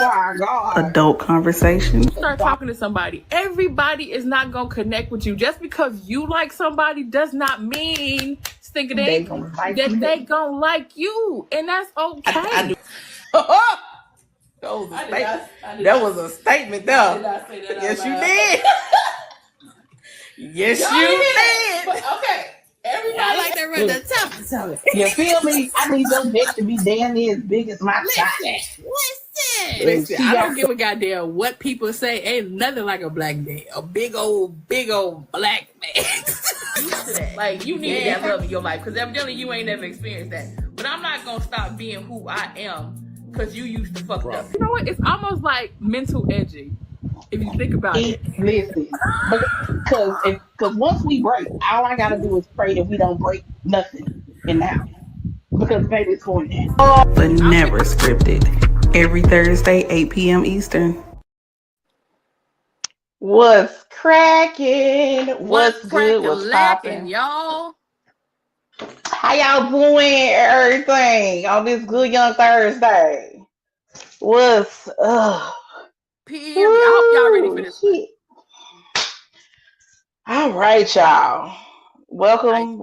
my God. Adult conversation. Start talking to somebody. Everybody is not gonna connect with you. Just because you like somebody does not mean They gonna like that you. they gonna like you, and that's okay. That was a statement, though. Yes, you did. Yes, you did. But okay, everybody. I like that right the top of it. You feel me? I need your dick to be damn near as big as my thigh. Listen, I don't give a goddamn what people say. Ain't nothing like a black man. A big old black man. Like, you need that love in your life, because evidently you ain't never experienced that. But I'm not gonna stop being who I am because you used to fuck up. You know what? It's almost like mental edging, if you think about it. Listen, because once we break, all I gotta do is pray that we don't break nothing in the house. Because baby, it's going down. But never scripted. Every Thursday, 8 p.m. Eastern. What's cracking? What's good? What's popping, popping? y'all? How y'all doing? Everything on this good young Thursday. What's up? Period. I hope y'all ready for this one. All right, y'all. Welcome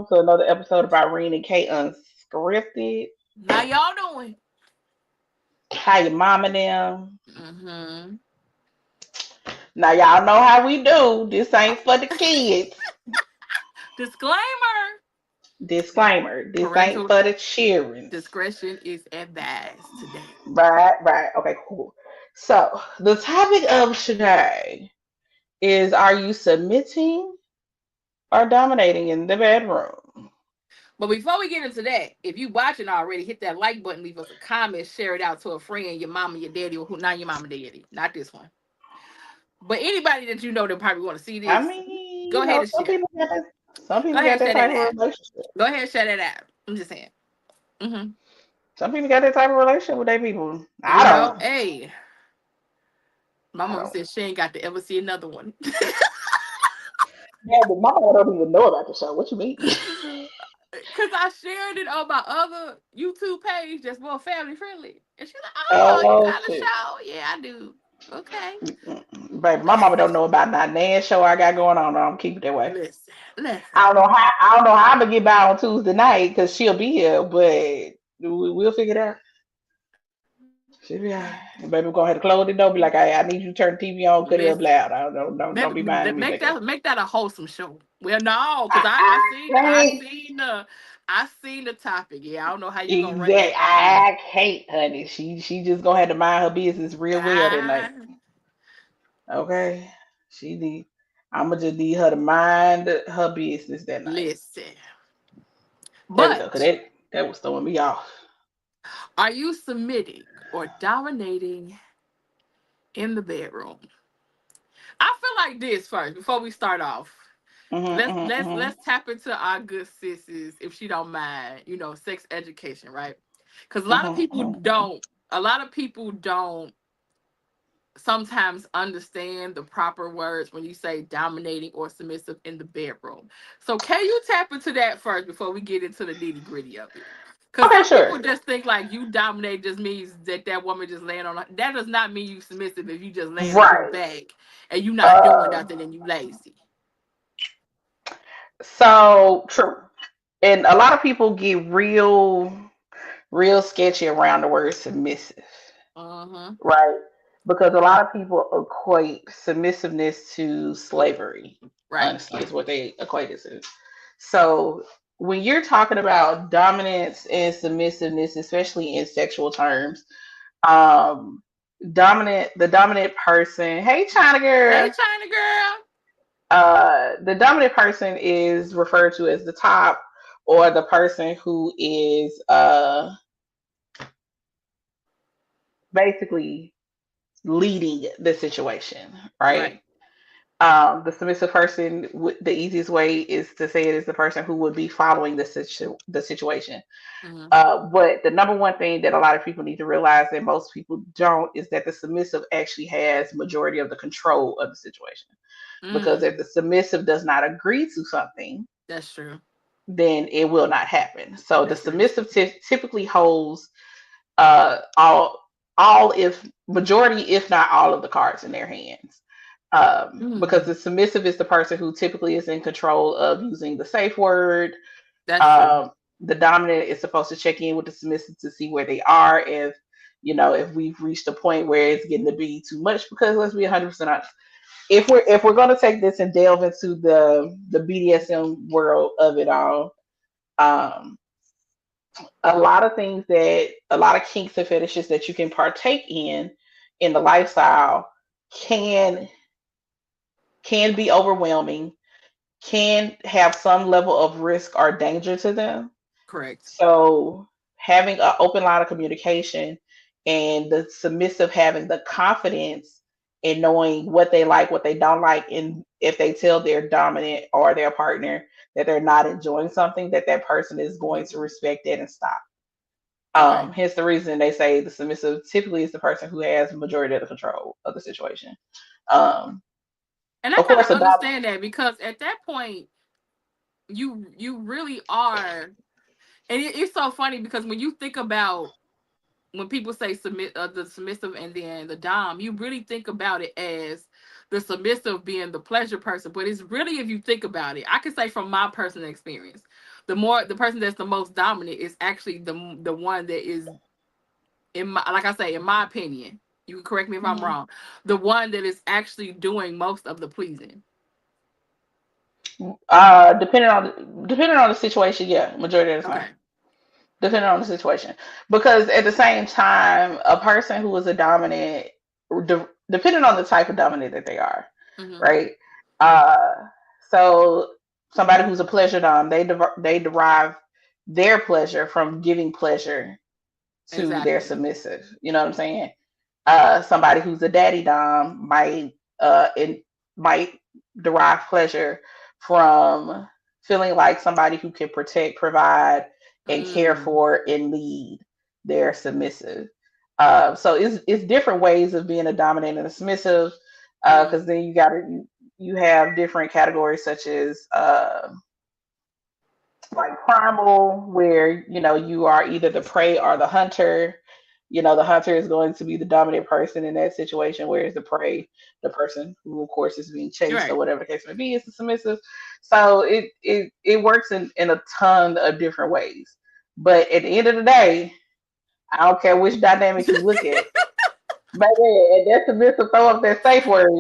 to another episode of Irene and Kate Unscripted. How y'all doing? How your mama them? Mm-hmm. Now y'all know how we do. This ain't for the kids. Disclaimer. This ain't for the children. Discretion is advised today. Right. Okay, cool. So the topic of today is: are you submitting or dominating in the bedroom? But before we get into that, if you watching already, hit that like button, leave us a comment, share it out to a friend, your mama, your daddy, or who not your mama, daddy, not this one. But anybody that you know that probably want to see this, I mean, go ahead and some share. people got that type of relationship. Go ahead and share that out. I'm just saying. Mm-hmm. Some people got that type of relationship with their people. I don't. Hey, my mom said she ain't got to ever see another one. Yeah, but my mom don't even know about the show. What you mean? Because I shared it on my other YouTube page that's more family friendly. And she's like, oh, you got a show? Yeah, I do. Okay. Baby, my mama don't know about that nan show I got going on. I'm keep it that way. Listen. I don't know how I'm gonna get by on Tuesday night because she'll be here, but we'll figure it out. She'll be all right. Baby, we're gonna have to close the door. Be like, I need you to turn the TV on, cut it up loud. Don't be minding me. Make that a wholesome show. Well, no, because I seen the topic. Yeah, I don't know how you gonna run that. I can't, honey. She just gonna have to mind her business real well tonight. Okay, I'ma just need her to mind her business that night. Listen, but that was throwing me off. Are you submitting or dominating in the bedroom? I feel like this first before we start off. Let's tap into our good sisters, if she don't mind, sex education, right? Because a lot of people don't sometimes understand the proper words when you say dominating or submissive in the bedroom. So can you tap into that first before we get into the nitty gritty of it? Because people just think like you dominate just means that woman just laying on her. That does not mean you submissive if you just laying on your back and you not doing nothing and you lazy. So true. And a lot of people get real sketchy around the word submissive. Right? Because a lot of people equate submissiveness to slavery. Right. Honestly, is what they equate it to. So when you're talking about dominance and submissiveness, especially in sexual terms, the dominant person. Hey, China girl. The dominant person is referred to as the top, or the person who is basically leading the situation, right? The submissive person, the easiest way is to say it is the person who would be following the situation. But the number one thing that a lot of people need to realize that most people don't is that the submissive actually has majority of the control of the situation. Because if the submissive does not agree to something, that's true, then it will not happen. So the submissive typically holds all all, if majority, if not all of the cards in their hands. Because Mm, the submissive is the person who typically is in control of using the safe word. that's true. Um, the dominant is supposed to check in with the submissive to see where they are, if we've reached a point where it's getting to be too much. Because let's be 100% honest, if we're going to take this and delve into the BDSM world of it all, um, a lot of kinks and fetishes that you can partake in the lifestyle can can be overwhelming, can have some level of risk or danger to them. Correct. So having an open line of communication, and the submissive having the confidence in knowing what they like, what they don't like, and if they tell their dominant or their partner that they're not enjoying something, that person is going to respect it and stop. Okay. Hence the reason they say the submissive typically is the person who has the majority of the control of the situation. Um, And I of kind course, of understand that because at that point, you really are, and it's so funny because when you think about when people say the submissive and then the dom, you really think about it as the submissive being the pleasure person. But it's really, if you think about it, I can say from my personal experience, the person that's the most dominant is actually the one that is, in my, like I say, in my opinion, you can correct me if I'm mhm. wrong, the one that is actually doing most of the pleasing. Depending on the situation, yeah, majority of the time. Okay. Depending on the situation, because at the same time, a person who is a dominant, depending on the type of dominant that they are, Mm-hmm. right? Uh, so somebody who's a pleasure dom, they derive their pleasure from giving pleasure to their Exactly. submissive. You know what I'm saying? Somebody who's a daddy dom might derive pleasure from feeling like somebody who can protect, provide, and care Mm, for and lead their submissive. So it's different ways of being a dominant and a submissive. mm, Because then you have different categories such as like primal, where you are either the prey or the hunter. The hunter is going to be the dominant person in that situation, whereas the prey, the person who of course is being you're chased or right. whatever the case may be, is the submissive. So it works in a ton of different ways. But at the end of the day, I don't care which dynamic you look at, baby, and that submissive throw up that safe word,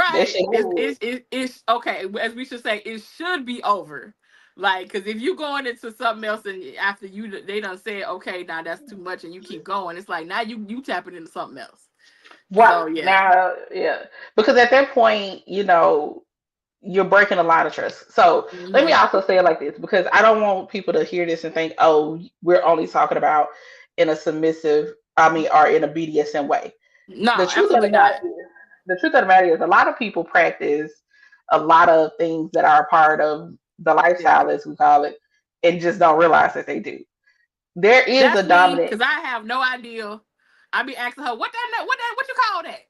that Right. shit over. It's okay. As we should say, it should be over. Like, because if you going into something else and after they done said, okay, now that's too much, and you keep going, it's like now you tapping into something else. Right So yeah. now, yeah, because at that point, you're breaking a lot of trust. So let me Hmm. also say it like this, because I don't want people to hear this and think, oh, we're only talking about in a submissive, I mean, or in a BDSM way. The No, truth of the absolutely matter not. is, the truth of the matter is, a lot of people practice a lot of things that are a part of the Yeah. lifestyle, as we call it, and just don't realize that they do. There is a That's me, dominant. because I have no idea. I be asking her, what you call that?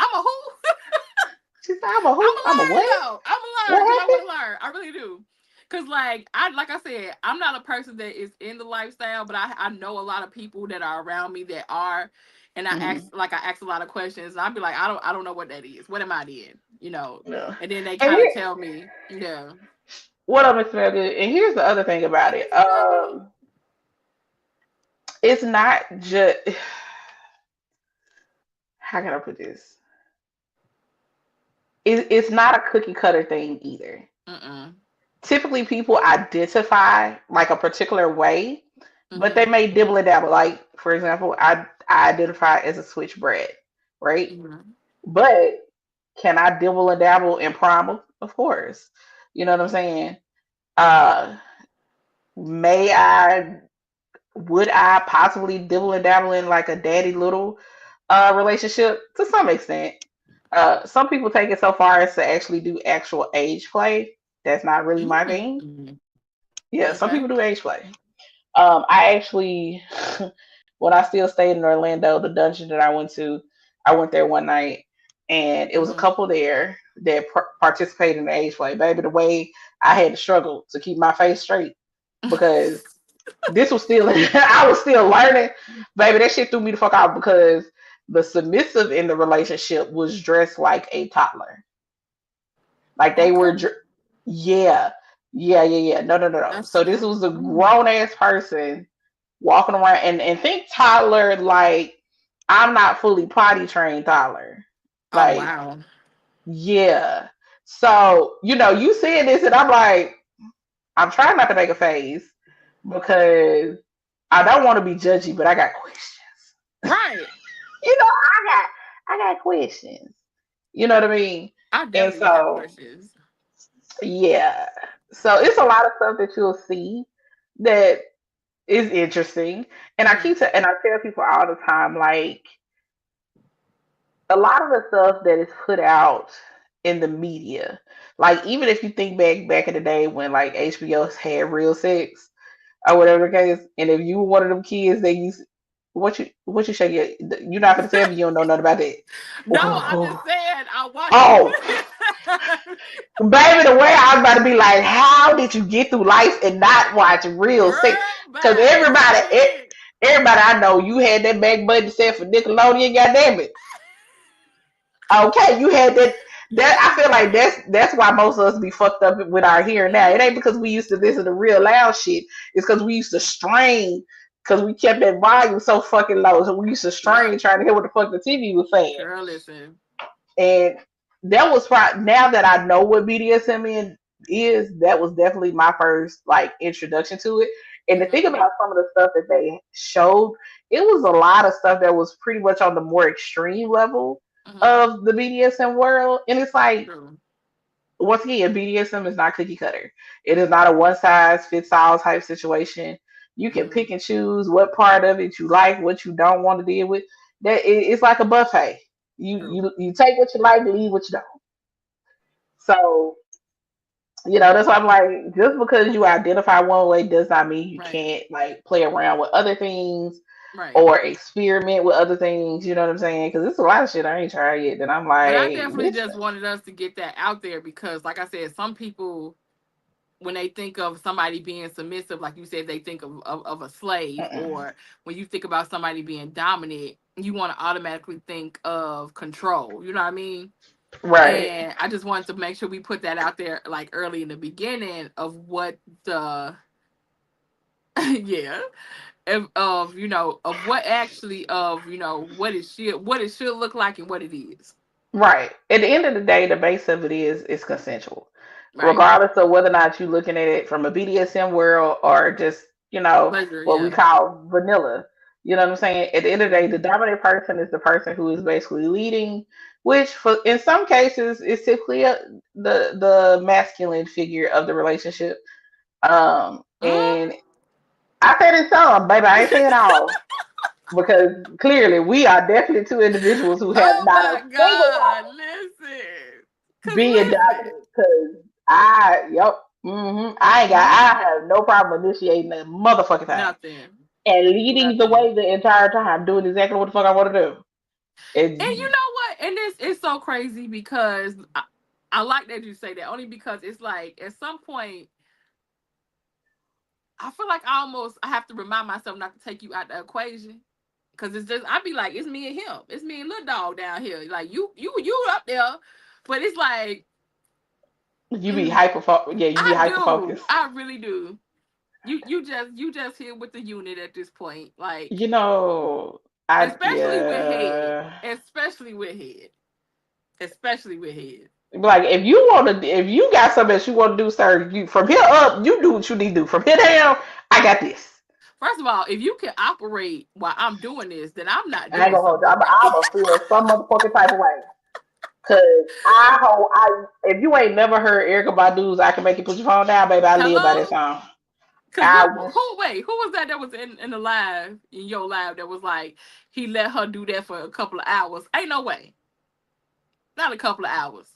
I'm a who? She said, "I'm a I'm who? gonna I'm a learn what? though. I'm gonna learn What because I want happened?" to learn. I really do. Cause like I said, I'm not a person that is in the lifestyle, but I know a lot of people that are around me that are, and Hmm. I ask a lot of questions. And I'll be like, I don't know what that is. What am I in? You know? Yeah. And then they And kind of tell me, yeah. what up, Mr. Melvin? And here's the other thing Hey, about it. Mrs. Melvin. It's not just, how can I put this? It's not a cookie cutter thing either. Mm-mm. Typically, people identify like a particular way, but they Mm-hmm. may dibble and dabble. Like, for example, I identify as a switch bread, right? Mm-hmm. But can I dibble and dabble in primal? Of course. You know what I'm saying? Uh, may I would I possibly dibble and dabble in like a daddy little relationship to some extent? Some people take it so far as to actually do actual age play. That's not really my thing. Mm-hmm. Yeah, some Okay. people do age play. I actually, when I still stayed in Orlando, the dungeon that I went to, I went there one night, and it was a Mm-hmm. couple there that participated in the age play. Baby, the way I had to struggle to keep my face straight, because This was still I was still learning, baby. That shit threw me the fuck out because the submissive in the relationship was dressed like a toddler. Like they were, Okay. yeah, yeah. No. That's So this was a mm. grown ass person walking around and think toddler like I'm not fully potty trained toddler. Oh Like, wow. yeah. So, you saying this and I'm like, I'm trying not to make a face because I don't want to be judgy, but I got questions. Right. I got questions. You know what I mean? I And definitely would have so, questions. yeah. So it's a lot of stuff that you'll see that is interesting. And Mm-hmm. and I tell people all the time, like a lot of the stuff that is put out in the media, like even if you think back in the day when like HBO had real sex or whatever the case, and if you were one of them kids that used what you say you're not gonna tell me you don't know nothing about that. No, I'm just saying I watched it. Oh, baby, the way I was about to be like, how did you get through life and not watch real sex? Girl, Because baby. everybody I know, you had that back button set for Nickelodeon. Goddamn it. Okay, you had that. That I feel like Listen. that's why most of us be fucked up with our hearing now. It ain't Mm-hmm. because we used to listen to real loud shit. It's because we used to strain because we kept that volume so fucking low. So we used to Yep. strain trying to hear what the fuck the TV was saying. Girl, listen. And that was now that I know what BDSM is, that was definitely my first like introduction to it. And the thing Mm-hmm. about some of the stuff that they showed, it was a lot of stuff that was pretty much on the more extreme level Mm-hmm. of the BDSM world. And it's like, True. once again, BDSM is not cookie cutter. It is not a one size fits all type situation. You can Mm-hmm. pick and choose what part of it you like, what you don't want to deal with. It's like a buffet. You True. you take what you like, leave what you don't. So, that's why I'm like, just because you identify one way does not mean you Right. can't like play around with other things Right. or experiment with other things. You know what I'm saying? Because it's a lot of shit I ain't tried yet. That I'm But I like, definitely bitch. just wanted us to get that out there because, like I said, some people, when they think of somebody being submissive, like you said, they think of a slave, Mm-mm. or when you think about somebody being dominant, you want to automatically think of control. You know what I mean? Right. And I just wanted to make sure we put that out there, like early in the beginning of what the, yeah, of of what actually what it should look like and what it is. Right. At the end of the day, the base of it is consensual, Right. regardless of whether or not you're looking at it from a BDSM world or just Pleasure. what we Yeah. call vanilla. You know what I'm saying? At the end of the day, Mm-hmm. the dominant person is the person who is basically leading, which for in some cases is typically the masculine figure of the relationship. And I said in some, baby, I ain't saying all because clearly we are definitely two individuals who have Oh not a my single God. Listen. Cause being listen. dominant because I have no problem initiating a motherfucking thing Nothing. and leading the Nothing. way the entire time, doing exactly what the fuck I want to do. And It, you know what? And this is so crazy because I like that you say that only because it's like at some point I feel like I have to remind myself not to take you out the equation. Cause it's just I'd be like, it's me and him. It's me and little dog down here. Like you up there. But it's like you be mm, you be I hyper do. focused. I really do. You just here with the unit at this point. Like You know, I especially with head. yeah. Especially with head. Especially with head. Like if you got something that you want to do, sir, you from here up, you do what you need to do. From here down, I got this. First of all, if you can operate while I'm doing this, then I'm not I ain't doing gonna hold you. something right. I'm gonna feel some motherfucking type of way. Cause if you ain't never heard Erica Badu's "I Can Make You Put Your Phone Down," baby, I live by that Hello? song. Cause I what wish who was that was in the live in your live that was like he let her do that for a couple of hours. Ain't no way. Not a couple of hours.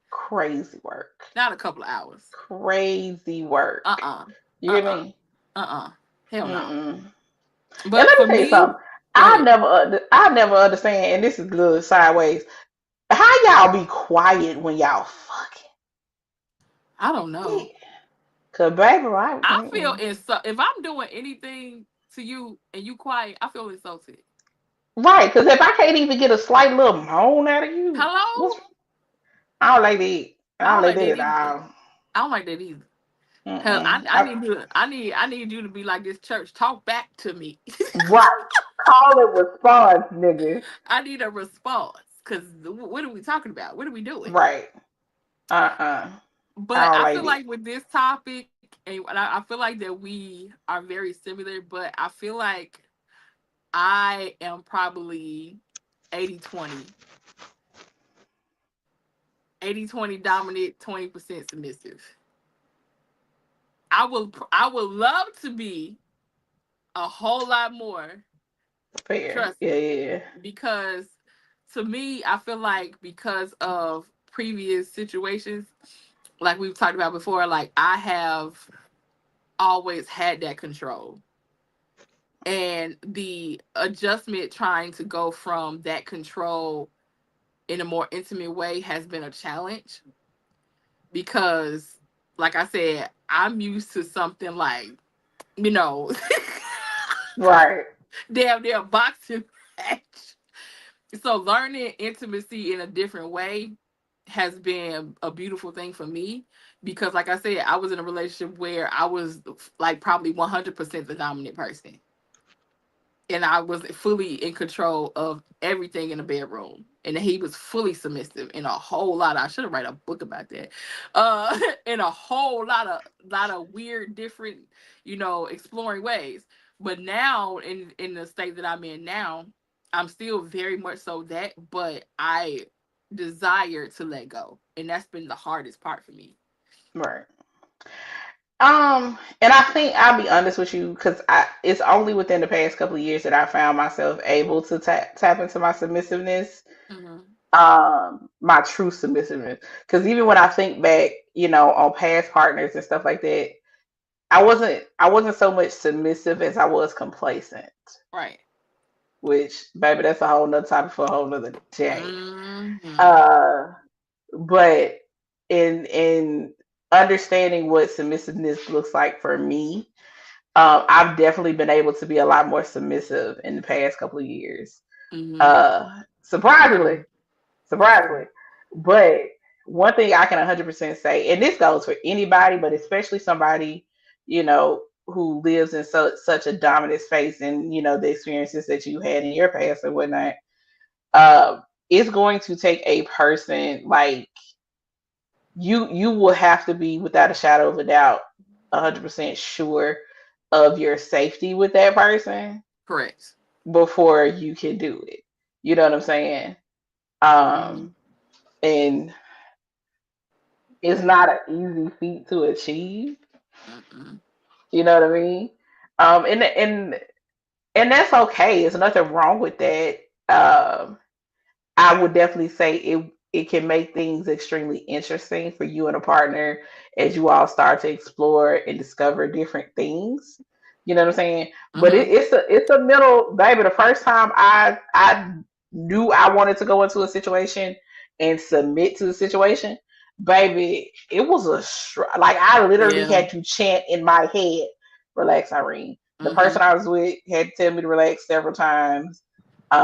crazy work, Not a couple of hours. crazy work. Uh-uh. You hear Uh-uh. me? Uh-uh. Hell no. Mm-mm. And But let me for tell you me, something. go ahead. I never understand, and this is good sideways. How y'all be quiet when y'all fucking? I don't know. Cause baby, I feel if I'm doing anything to you and you quiet, I feel insulted. right. Cause if I can't even get a slight little moan out of you, Hello? I don't like that. I I don't don't like like that that at either. all. I don't like that either. Hell, Mm-mm. I need you to be like this church. Talk back to me. Right. Call it response, nigga. I need a response. Cause what are we talking about? What are we doing? Right. Uh-uh. I But don't I like feel it. like with this topic, and I feel like that we are very similar, but I feel like I am probably 80-20. 80-20 dominant, 20% submissive. I would love to be a whole lot more. Fair. Trust Yeah, me. yeah, yeah. Because to me, I feel like because of previous situations, like we've talked about before, like I have always had that control. And the adjustment trying to go from that control in a more intimate way has been a challenge because, like I said, I'm used to something like, you know, Right. damn boxing match. So learning intimacy in a different way has been a beautiful thing for me because, like I said, I was in a relationship where I was like probably 100% the dominant person. And I was fully in control of everything in the bedroom. And he was fully submissive in a whole lot. I should have write a book about that. In a whole lot of weird, different, exploring ways. But now, in the state that I'm in now, I'm still very much so that, but I desire to let go, and that's been the hardest part for me. Right. And I think I'll be honest with you because it's only within the past couple of years that I found myself able to tap into my submissiveness, Mm-hmm. my true submissiveness. Because even when I think back, on past partners and stuff like that, I wasn't so much submissive as I was complacent. Right. Which, baby, that's a whole nother topic for a whole nother day. Mm-hmm. Uh, but in understanding what submissiveness looks like for me, I've definitely been able to be a lot more submissive in the past couple of years. Mm-hmm. Surprisingly, Okay. surprisingly. But one thing I can 100% say, and this goes for anybody, but especially somebody, who lives in such a dominant space and, the experiences that you had in your past and whatnot, uh, it's going to take a person like you will have to be without a shadow of a doubt 100% sure of your safety with that person Correct. before you can do it. You know what I'm saying? Mm-hmm. And it's not an easy feat to achieve. Mm-mm. You know what I mean? And that's okay. There's nothing wrong with that. I would definitely say it can make things extremely interesting for you and a partner as you all start to explore and discover different things. You know what I'm saying? But Mm-hmm. it's a middle, baby. The first time I knew I wanted to go into a situation and submit to the situation, baby, it was like I literally Yeah. had to chant in my head, "Relax, Irene." The Mm-hmm. person I was with had to tell me to relax several times,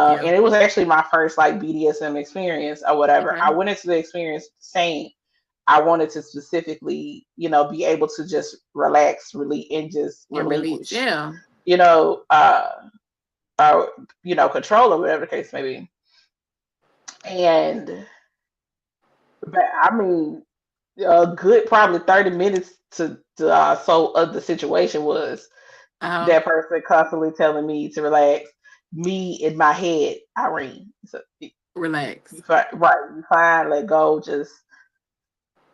Yeah. and it was actually my first like BDSM experience or whatever. Okay. I went into the experience saying I wanted to specifically, be able to just relax, really, and just And release. relinquish, Yeah. you know, uh, uh, control or whatever the case may be. And, but I mean, a good probably 30 minutes to so of the situation was Uh-huh. that person constantly telling me to relax. Me in my head, Irene. So, Relax. right, you fine, let go, just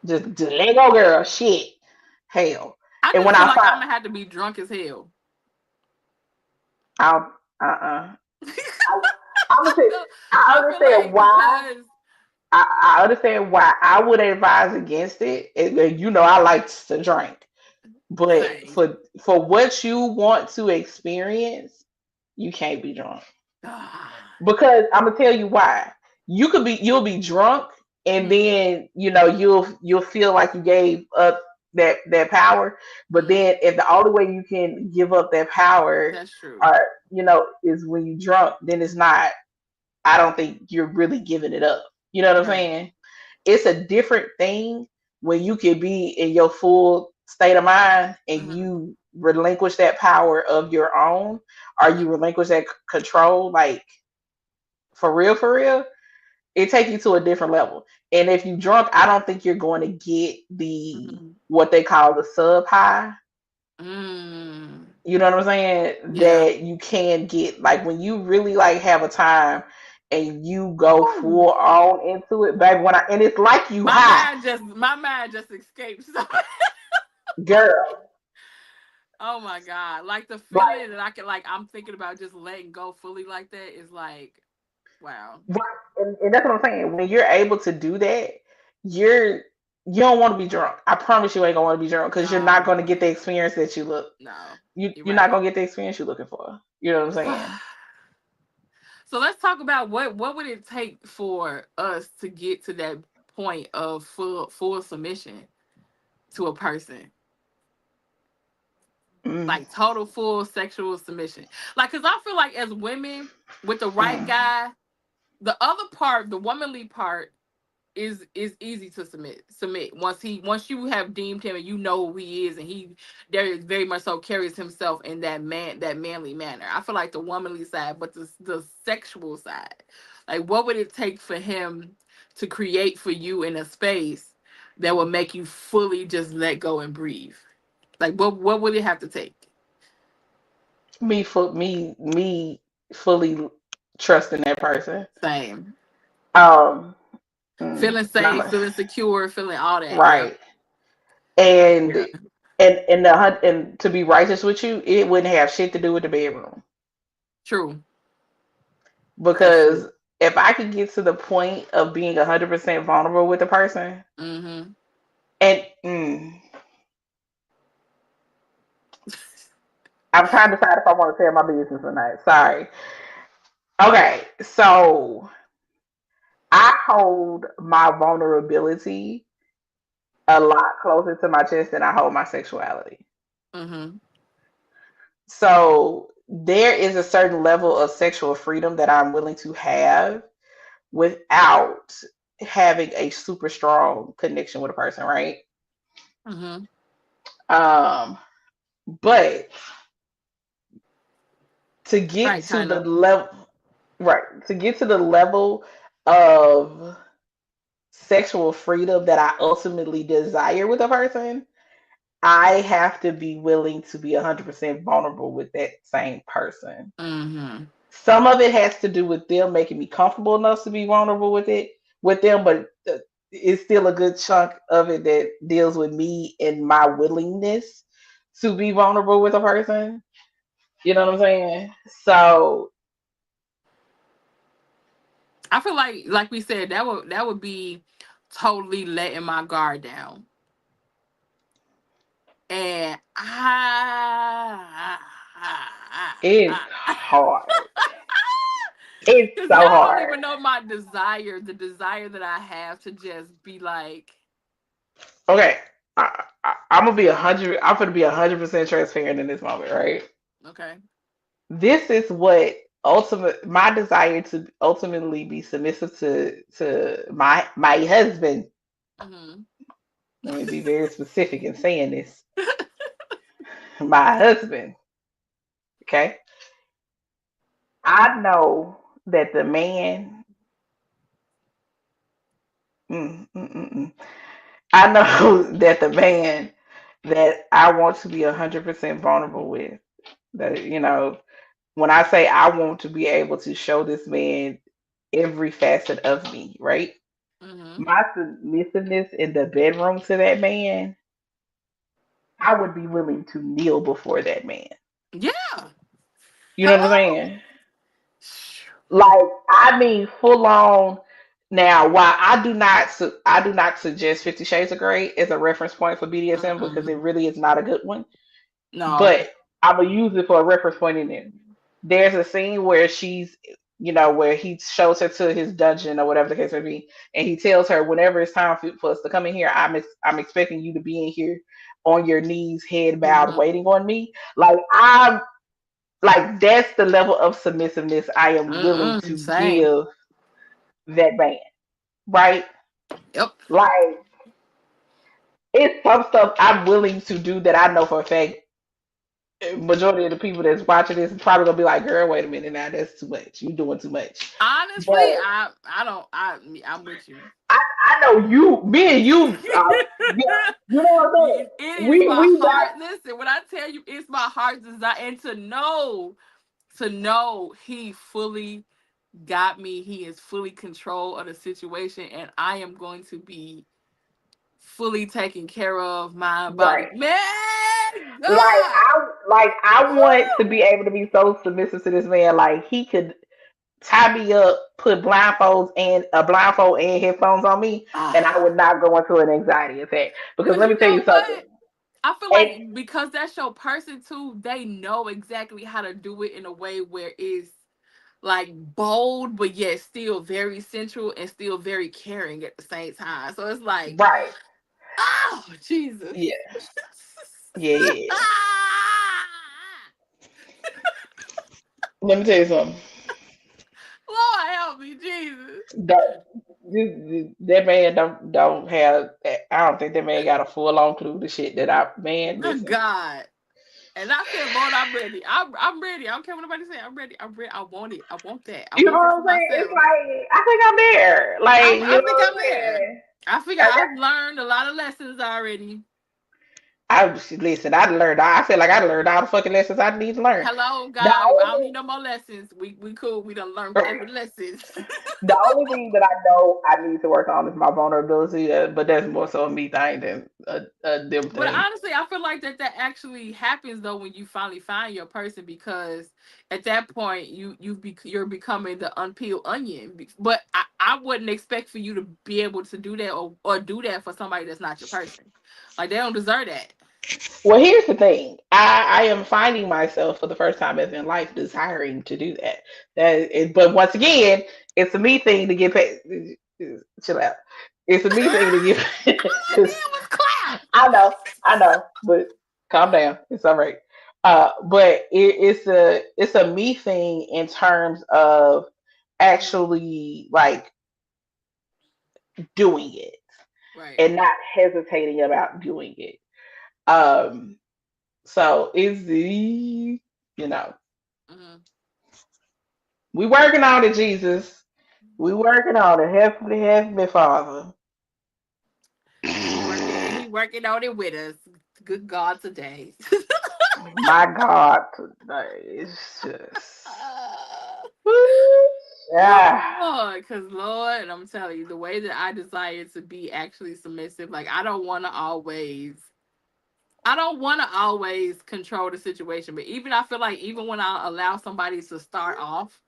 let go, girl. Shit, hell. I And just when feel I like find, I'm gonna have to be drunk as hell. I'll, I, I would say, I I feel understand like why. because I understand why I would advise against it. And, I like to drink, but same. for what you want to experience, you can't be drunk. Because I'm gonna tell you why. You'll be drunk, and Mm-hmm. then you'll feel like you gave up that power. But then if the only way you can give up that power, That's true. or is when you drunk, then it's not. I don't think you're really giving it up. You know what I'm Right. saying? It's a different thing when you can be in your full state of mind and you relinquish that power of your own, or you relinquish that control, like for real, it takes you to a different level. And if you drunk, I don't think you're going to get the what they call the sub high. You know what I'm saying? Yeah. That you can get, like, when you really like have a time and you go full on into it, baby. And it's like you high, my mind just escaped. girl. Oh my God. Like the Like, feeling that I can, like, I'm thinking about just letting go fully like that is like, wow. right. And that's what I'm saying. When you're able to do that, you're you don't want to be drunk. I promise you ain't gonna want to be drunk, because you're not gonna get the experience that you look. No. You're not gonna get the experience you're looking for. You know what I'm saying? So let's talk about what would it take for us to get to that point of full submission to a person. Like total full sexual submission. Like, cause I feel like as women with the right guy, the other part, the womanly part, is easy to submit once you have deemed him and you know who he is, and he very much so carries himself in that manly manner. I feel like the womanly side, but the sexual side, like, what would it take for him to create for you in a space that will make you fully just let go and breathe? Like, what would it have to take? Me fully trusting that person. Same. Um, Feeling safe, feeling secure, feeling all that. right. Yeah. And Yeah. and to be righteous with you, it wouldn't have shit to do with the bedroom. True. Because if I could get to the point of being 100% vulnerable with a person, and I'm trying to decide if I want to tell my business or not. Sorry. Okay, so I hold my vulnerability a lot closer to my chest than I hold my sexuality. So there is a certain level of sexual freedom that I'm willing to have without having a super strong connection with a person, right? But to get to the level, right, to get to the level of sexual freedom that I ultimately desire with a person, I have to be willing to be 100% vulnerable with that same person. Some of it has to do with them making me comfortable enough to be vulnerable with them, but it's still a good chunk of it that deals with me and my willingness to be vulnerable with a person. You know what I'm saying? So I feel like we said, that would be totally letting my guard down. And it's hard. It's so y'all hard. don't even know my desire, the desire that I have to just be like, okay, I'm gonna be 100. I'm gonna be 100% transparent in this moment, right? okay. This is what my desire to ultimately be submissive to my husband. Let me be very specific in saying this. My husband. Okay. I know that the man. I know that the man that I want to be 100% vulnerable with. That, when I say I want to be able to show this man every facet of me, right? My submissiveness in the bedroom to that man, I would be willing to kneel before that man. Yeah. You know what I'm saying? Like, I mean, full on. Now, while I do not suggest 50 Shades of Grey as a reference point for BDSM, because it really is not a good one. No. But I'm gonna use it for a reference point in there. There's a scene where she's where he shows her to his dungeon or whatever the case may be, and he tells her whenever it's time for us to come in here, I'm expecting you to be in here on your knees, head bowed, waiting on me. Like that's the level of submissiveness I am willing to Same. give that man, right? Yep. Like it's some stuff I'm willing to do that I know for a fact majority of the people that's watching this is probably gonna be like, "Girl, wait a minute, now that's too much. You doing too much." Honestly, But I'm with you. I know you, me and you, yeah, you know what I'm saying. It is my We got heart. Listen, when I tell you, it's my heart's desire, and to know he fully got me. He is fully control of the situation, and I am going to be fully taken care of, my body. right. Man, Like God. I want to be able to be so submissive to this man. Like he could tie me up, put blindfold and headphones on me, and I would not go into an anxiety attack. Because Because let me you tell know you something. what? I feel And like because that's your person too, they know exactly how to do it in a way where it's like bold, but yet still very sensual and still very caring at the same time. So it's like, right, oh Jesus. yeah, yeah, yeah, yeah. Let me tell you something. Lord help me, Jesus. That that man don't have. I don't think that man got a full on clue to shit that I man. Good Listen, God. And I said, Lord, I'm ready. I'm ready. I don't care what nobody say. I'm ready. I'm ready. I want it. I want that. I you know want what it I'm for saying? It's myself. like I think I'm there. Like you I know think what I'm I'm there. saying? I figure I've learned a lot of lessons already. Listen. I learned. I feel like I learned all the fucking lessons I need to learn. Hello, The God. I don't only need no more lessons. We cool. We done learned every lesson. the only thing that I know I need to work on is my vulnerability. But that's more so a me thing than a them But thing. honestly, I feel like that actually happens though when you finally find your person, because at that point you're becoming the unpeeled onion. But I wouldn't expect for you to be able to do that, or do that for somebody that's not your person. Like they don't deserve that. Well, here's the thing. I am finding myself for the first time ever in life desiring to do that. But once again, it's a me thing to get paid. Chill out. It's a me thing to get All I because did was clap. I know, but calm down. It's all right. But it's a me thing in terms of actually like doing it Right. and not hesitating about doing it. Um, so is the Mm-hmm. we working on it, Jesus. We working on it, heavenly Father. He working on it with us. Good God today. My God, today it's just yeah. Lord, because Lord, and I'm telling you, the way that I desire to be actually submissive, like I don't want to always control the situation. But even I feel like even when I allow somebody to start off,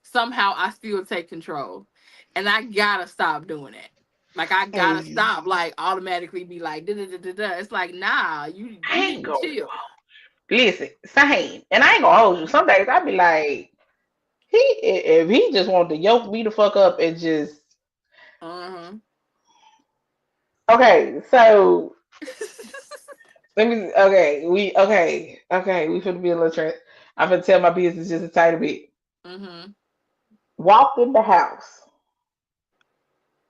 somehow I still take control, and I gotta stop doing it. Like I gotta Mm, stop, like automatically be like, da da da da da. It's like, nah, you I need ain't to gonna chill. listen, same. And I ain't gonna hold you. Some days I be like, if he just want to yoke me the fuck up and just Uh okay, so let me we finna be a little I'm gonna tell my business just a tiny bit. huh. Walked in the house.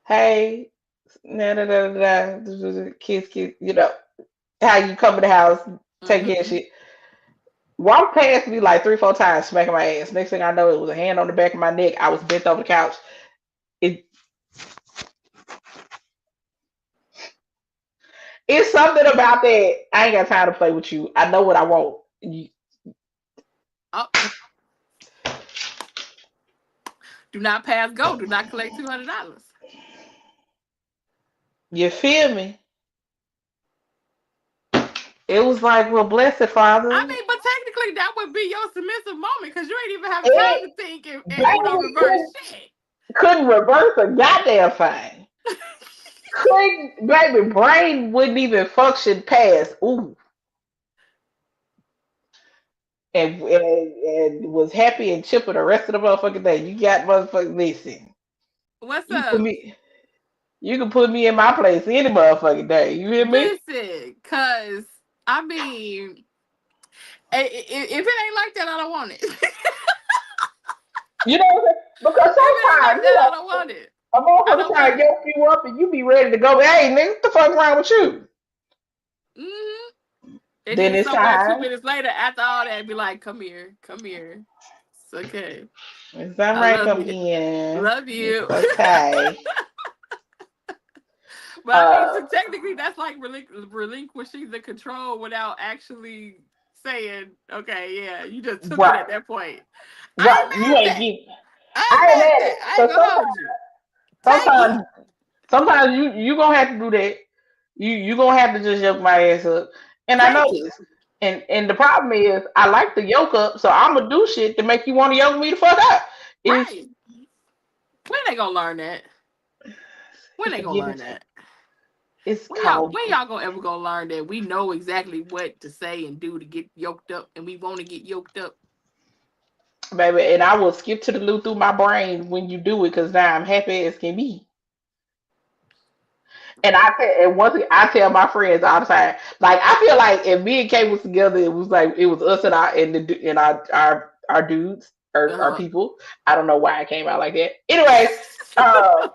Hey, da da da da, kiss, how you come in the house, take care of Mhm. shit. Walked past me like three, four times, smacking my ass. Next thing I know, it was a hand on the back of my neck. I was bent over the couch. It, it's something about that. I ain't got time to play with you. I know what I want. Oh, do not pass go. Do not collect $200. You feel me? It was like, well, blessed I Father. mean, but technically that would be your submissive moment because you ain't even have time It, to think and baby reverse shit. couldn't reverse a goddamn thing. Couldn't, baby, brain wouldn't even function past. Ooh, and was happy and chipper the rest of the motherfucking day. You got motherfucking listen. What's You put up? me. You can put me in my place any motherfucking day. You hear me? Listen, cause I mean, if it ain't like that, I don't want it. You know what I'm saying? Because If it ain't sometimes, like that, I don't want it. a I motherfucker don't try want to it. yoke you up and you be ready to go. Hey, nigga, what the fuck wrong with you? Mm-hmm. And Then then it's somewhere time. 2 minutes later, after all that, be like, "Come here, come here. It's okay. It's time I right love come you, in. love It's you." okay. But I mean, Uh, so technically, that's like relinquishing the control without actually saying, "Okay, yeah, you just took it right, at that point." I ain't right. You mad at ain't that. give. I ain't I ain't mad at mad at that. it. I ain't Cause gonna hold you. Take it. sometimes, sometimes you gonna have to do that. You gonna have to just yoke my ass up. And I know Take it. this. And the problem is, I like the yoke up, so I'm gonna do shit to make you want to yoke me the fuck up. It's Right. When they gonna learn that? When it's they a gonna give learn and take. that? It's When y'all called when y'all gonna ever gonna learn that we know exactly what to say and do to get yoked up and we want to get yoked up? baby, and I will skip to the loop through my brain when you do it, cause now I'm happy as can be. And once again, I tell my friends all the time, like I feel like if me and Kay was together, it was like it was us and our dudes our Uh-huh. people. I don't know why it came out like that. Anyway, uh,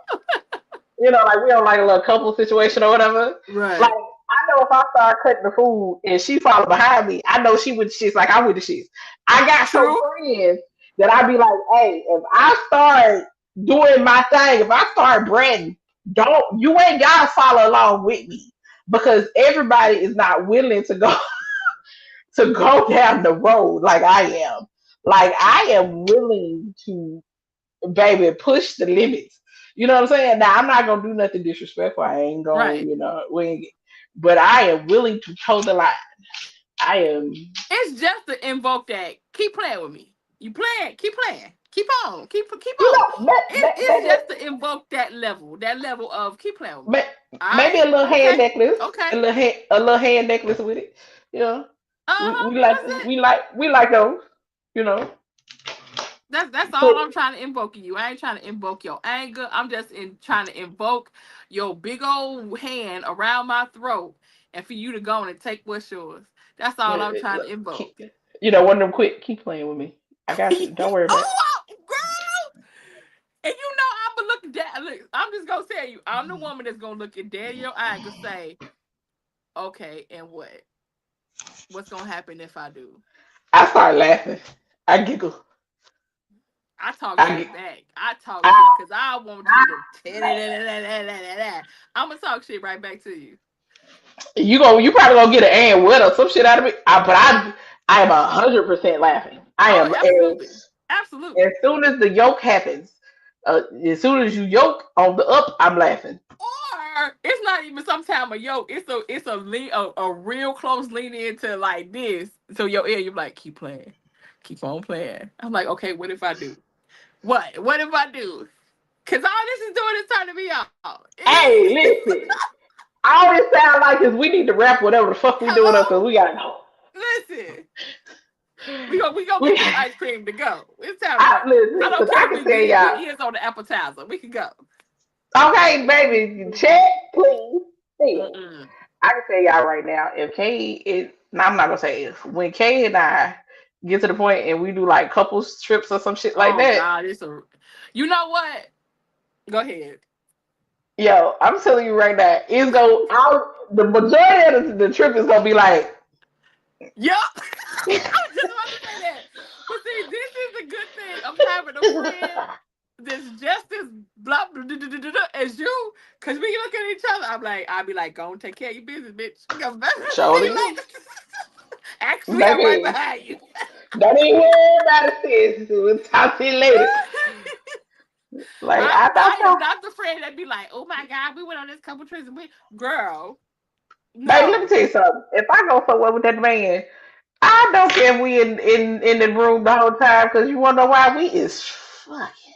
like we don't like a little couple situation or whatever. Like Right. I know if I start cutting the food and she follow behind me, I know she with the shits like I with the shits. I got some True. friends that I be like, hey, if I start doing my thing, if I start branding, don't you ain't gotta follow along with me because everybody is not willing to go to go down the road like I am. Like I am willing to baby, push the limits. You know what I'm saying? Now I'm not gonna do nothing disrespectful. I ain't gonna, Right. we ain't, but I am willing to toe the line. I am. It's just to invoke that. Keep playing with me. You playing. Keep playing. Keep on. Keep You on. know, It's just to invoke that level. That level of keep playing with me. All maybe right. a little hand Okay. necklace, Okay. a little hand necklace with it. You know, Uh-huh. we like That's it. we like those. You know, That's put all I'm trying to invoke in you. I ain't trying to invoke your anger. I'm just trying to invoke your big old hand around my throat and for you to go and take what's yours. That's all I'm trying to look, invoke. one of them quick. Keep playing with me. I got you. Don't worry about it. Oh, girl! And you know I'm gonna look at that. Look, I'm just gonna tell you, I'm the woman that's gonna look at Dad in your eye and gonna say, "Okay, and what? What's gonna happen if I do?" I start laughing. I giggle. I talk I, shit back. I talk I, shit because I want you to. I I'm gonna talk shit right back to you. you probably gonna get an and what or some shit out of it. I am 100% laughing. I Oh, am absolutely, absolutely. as soon as the yoke happens, as soon as you yoke on the up, I'm laughing. Or it's not even sometime a yoke. It's a real close lean into like this. So your ear, you're like, keep playing, keep on playing. I'm like, okay, what if I do? What? What if I do? Cause all this is doing is turning me off. Hey, listen, all this sound like is we need to rap whatever the fuck we doing up because Hello? we gotta go. Listen. We gonna We, get this ice cream to go. It's time to go. I listen, don't because care I if can tell we y'all. is on the appetizer. We can go. Okay, baby, check, please. Yeah. Mm-mm. I can tell y'all right now, if Kay is, no, I'm not gonna say if, when Kay and I get to the point and we do like couples trips or some shit like Oh that, God, it's a. You know what? Go ahead. yo, I'm telling you right now, it's go out. The majority of the trip is gonna be like, Yup. I was just about to say that. But see, this is the good thing of having a friend that's just as blah, blah, blah, blah, blah, blah as you. Cause we look at each other. I'll be like, go and take care of your business, bitch. See you Shorty, later. Actually, I'm right baby, behind you. don't even worry about it, sis. We'll talk to you later. Like I I don't am know, not the friend that be like, oh my God, we went on this couple trips and we girl, baby. Let me no. tell you something. If I go somewhere with that man, I don't care if we in the room the whole time because you wanna know why we is fucking.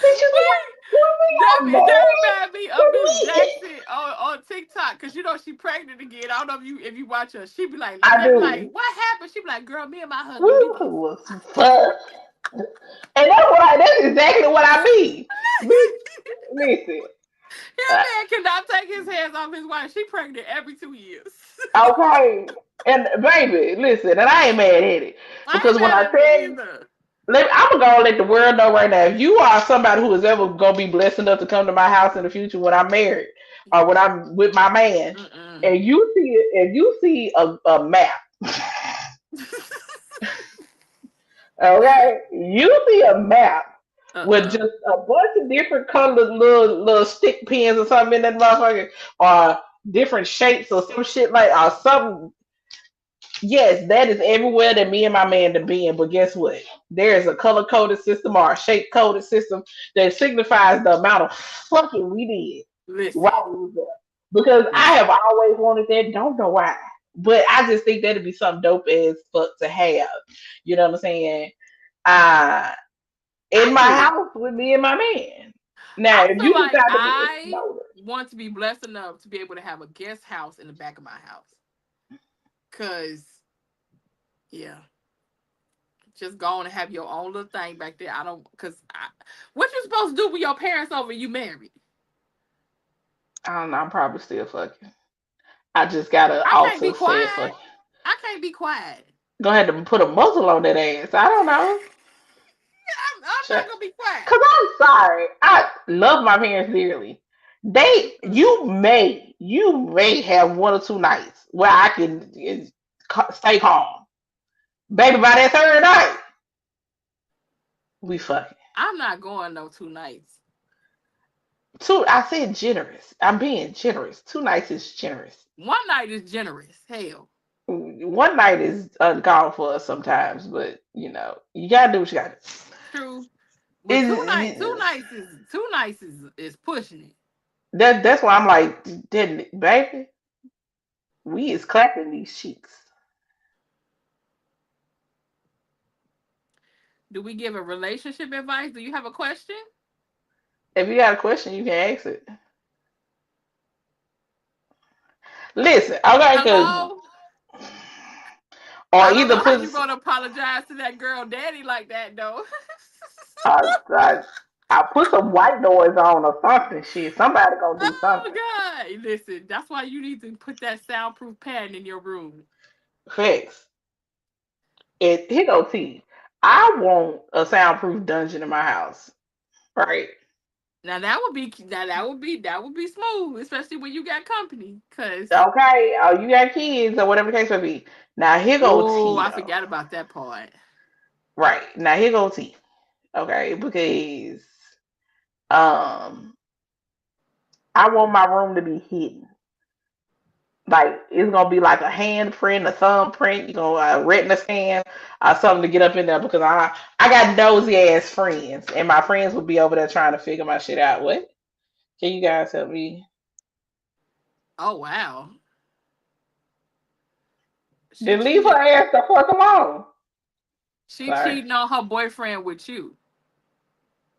Bitch, you think Wait, we that are married? remind me of Miss Cause we Jackson on TikTok. because she pregnant again. I don't know if you watch her. She be like, I they be like, do. what happened? She be like, girl, me and my husband, we Woo, just. was fuck. And that's exactly what I mean. Listen. Yeah, man cannot take his hands off his wife. She pregnant every 2 years. Okay. And baby, listen, and I ain't mad at it. I Because ain't when mad I at tell it you, either. I'm gonna go let the world know right now. If you are somebody who is ever gonna be blessed enough to come to my house in the future when I'm married or when I'm with my man, Mm-mm. and you see a map, okay, you see a map with Uh-uh. just a bunch of different colored little stick pins or something in that motherfucker, or different shapes or some shit like or something. Yes, that is everywhere that me and my man to be in. But guess what? There is a color coded system or a shape coded system that signifies the amount of fucking we did Listen, while we was there. Because I have listen. always wanted that. Don't know why, but I just think that'd be something dope as fuck to have. You know what I'm saying? Uh, in I my do. house with me and my man. Now, I if feel you like decide to be I exploder, want to be blessed enough to be able to have a guest house in the back of my house. Cause yeah, just go on and have your own little thing back there. I don't, what you supposed to do with your parents over you married? I don't know. I'm probably still fucking. I just gotta I can't be also say it quiet. fucking. I can't be quiet. Gonna have to put a muzzle on that ass. I don't know. I'm not gonna be quiet. Cause I'm sorry. I love my parents dearly. Mm-mm. You may have one or two nights where I can stay calm. Baby, by that third night, we fucking. I'm not going no 2 nights. Two, I said generous. I'm being generous. 2 nights is generous. 1 night is generous. Hell, One night is uncalled for sometimes, but you gotta do what you gotta do. true. But It's, 2 nights is pushing it. that's why I'm like, didn't it, baby? We is clapping these cheeks. Do we give a relationship advice? Do you have a question? If you got a question, you can ask it. Listen, okay, because Hello? or I don't either know how put you gonna apologize to that girl daddy like that though. I, I, I put some white noise on or something. Shit, somebody gonna do Oh something. God. Listen, that's why you need to put that soundproof pad in your room. Facts. And here go T. I want a soundproof dungeon in my house. Right. That would be smooth, especially when you got company. Cause Okay. Oh, you got kids or whatever the case may be. Now here go oh, T I though. forgot about that part. Right. Now here go T. Okay, because um I want my room to be hidden. Like it's gonna be like a handprint, a thumbprint, a retina scan, or something to get up in there because I got nosy ass friends, and my friends would be over there trying to figure my shit out. What? Can you guys help me? Oh wow. She Then leave her cheated. ass the fuck alone. She Sorry. cheating on her boyfriend with you.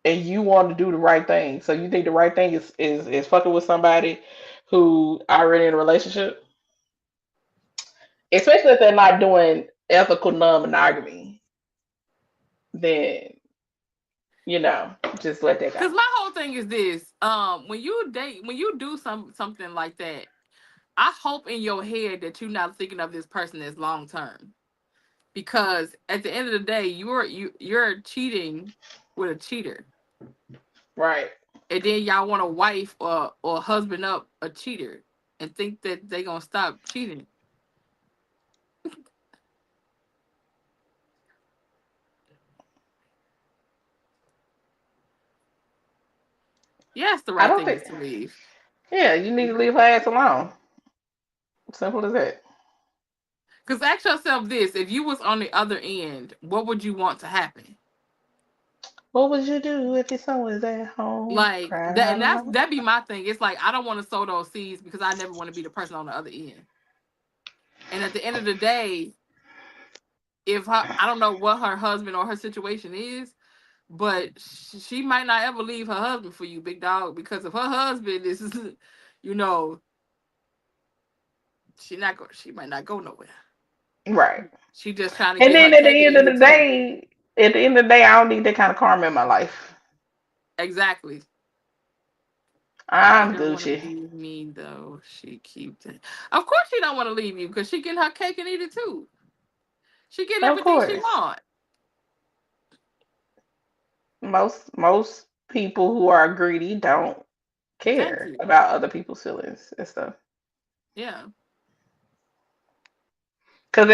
And you want to do the right thing, so you think the right thing is fucking with somebody who already in a relationship, especially if they're not doing ethical non-monogamy. Then just let that go. Cause my whole thing is this: when you do something like that, I hope in your head that you're not thinking of this person as long term. Because at the end of the day, you're cheating with a cheater, Right. and then y'all want a wife or husband up a cheater, and think that they gonna stop cheating. Yes, the I right don't thing think. is to leave. Yeah, you need to leave her ass alone. Simple as that. Cause ask yourself this: if you was on the other end, what would you want to happen? What would you do if your son was at home Like crying that, out and alone? that'd be my thing. It's like I don't want to sow those seeds because I never want to be the person on the other end. And at the end of the day, if I don't know what her husband or her situation is, but she might not ever leave her husband for you, big dog, because if her husband is, you know, She might not go nowhere. Right. She just trying to And get her then at cake the and end eat of it the too. day, I don't need that kind of karma in my life. Exactly. She I'm don't want to Gucci. leave me though. She keeps it. Of course she don't want to leave you because she getting her cake and eat it too. She getting Of everything she course. want. Most people who are greedy don't Thank care you. about other people's feelings and stuff. Yeah. Because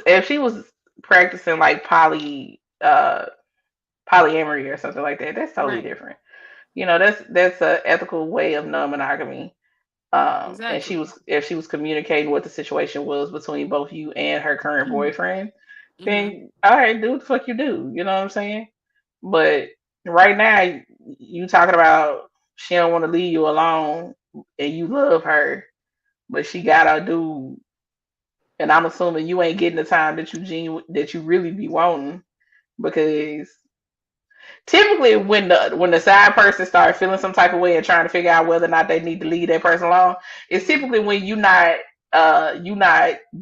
if she was practicing like polyamory or something like that, that's totally Right. different. That's a ethical way of non-monogamy. And Exactly. if she was communicating what the situation was between both you and her current boyfriend, Mm-hmm. then all right, do what the fuck you do. You know what I'm saying? But right now, you talking about she don't want to leave you alone, and you love her, but she got a dude, and I'm assuming you ain't getting the time that you really be wanting because typically when the side person starts feeling some type of way and trying to figure out whether or not they need to leave that person alone, it's Mm-hmm. typically when you not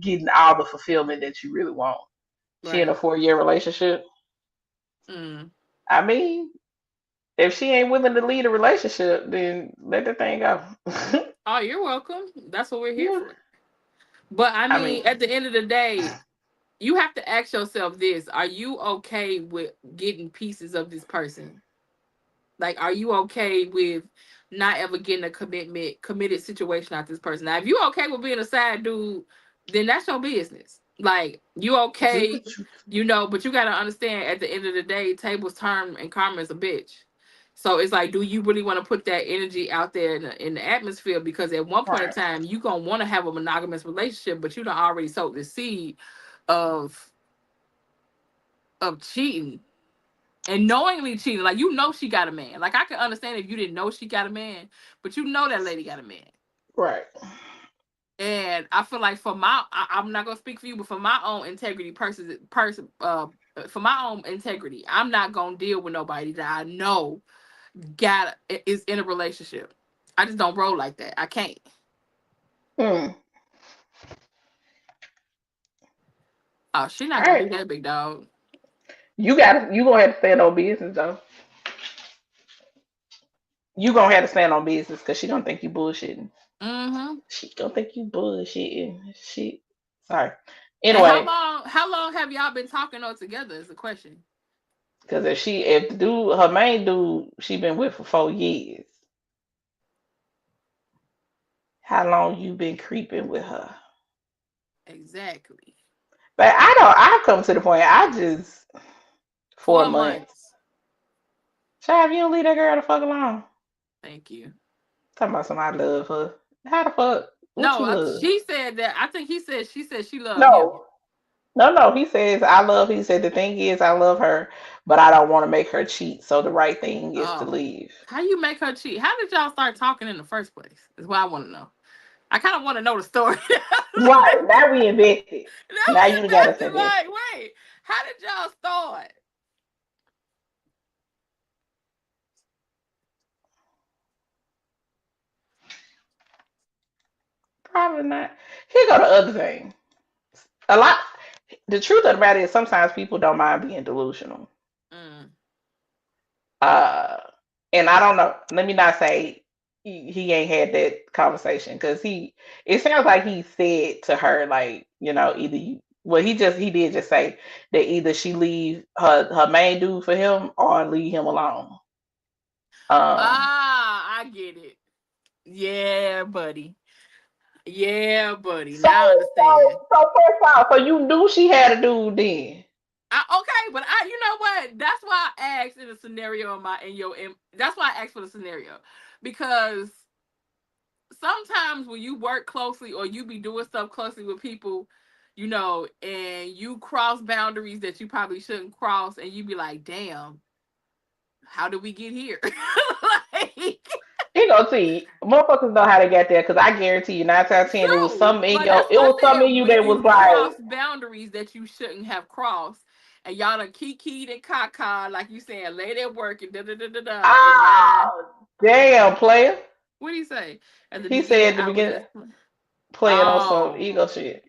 getting all the fulfillment that you really want. She in a Right. 4-year relationship. Mm. I mean, if she ain't willing to lead a relationship, then let the thing go. Oh, you're welcome. That's what we're here Yeah. for. But I I mean, mean, at the end of the day, you have to ask yourself this: are you okay with getting pieces of this person? Like, are you okay with not ever getting a committed situation out this person? Now, if you okay with being a side dude, then that's your business. Like, you do okay, what you but you gotta understand at the end of the day, tables turn and karma is a bitch. So it's like, do you really want to put that energy out there in the atmosphere? Because at one point in right, time, you gonna want to have a monogamous relationship, but you done already sowed the seed of cheating and knowingly cheating. Like, she got a man. Like, I can understand if you didn't know she got a man, but that lady got a man. right, And I feel like I'm not gonna speak for you, but for my own integrity, for my own integrity, I'm not gonna deal with nobody that I know is in a relationship. I just don't roll like that. I can't. mm. Oh, she All not gonna right. do that, big dog. You gonna have to stand on business though. You gonna have to stand on business because she gonna think you bullshitting. Mm-hmm. She gonna think you bullshitting. Sorry. And how Anyway, long? How long have y'all been talking all together? Is the question. because if the dude, her main dude, she been with for 4 years. How long you been creeping with her? Exactly. But I've come to the point. I just 4 4 months. months. Child, you don't leave that girl the fuck alone. Thank you. Talking about somebody love her. How the fuck? What No, you love? she said that. I think she said she loved him. No. No. He says I love. He said the thing is I love her, but I don't want to make her cheat. So the right thing is to Oh, leave. how you make her cheat? How did y'all start talking in the first place? Is what I want to know. I kind of want to know the story. Right now we invested. Now Now we you got us invested. invested. Like, wait, how did y'all start? Probably not. Here go the other thing. A lot. The truth of the matter is sometimes people don't mind being delusional. Mm. Uh, and I don't know. Let me not say he ain't had that conversation because it sounds like he said to her like, either you. Well, he did just say that either she leave her main dude for him or leave him alone. Um, Ah, I get it. Yeah, buddy. Yeah, buddy. so Now I understand. first off, so you knew she had a dude then. Okay, but you know what? That's why I asked in the scenario that's why I asked for the scenario because sometimes when you work closely or you be doing stuff closely with people, and you cross boundaries that you probably shouldn't cross, and you be like, "Damn, how did we get here?" Like, You gonna see, motherfuckers know how to get there because I guarantee you, 9 times 10, true, but that's it what was I something in said. you When that was you like, cross boundaries that you shouldn't have crossed, and y'all done kikied and caca, like you saying, late at work and da da da da da, and now oh, damn, player. what do you say? At the He said beginning, at the I was beginning. just playing. playing on some ego shit.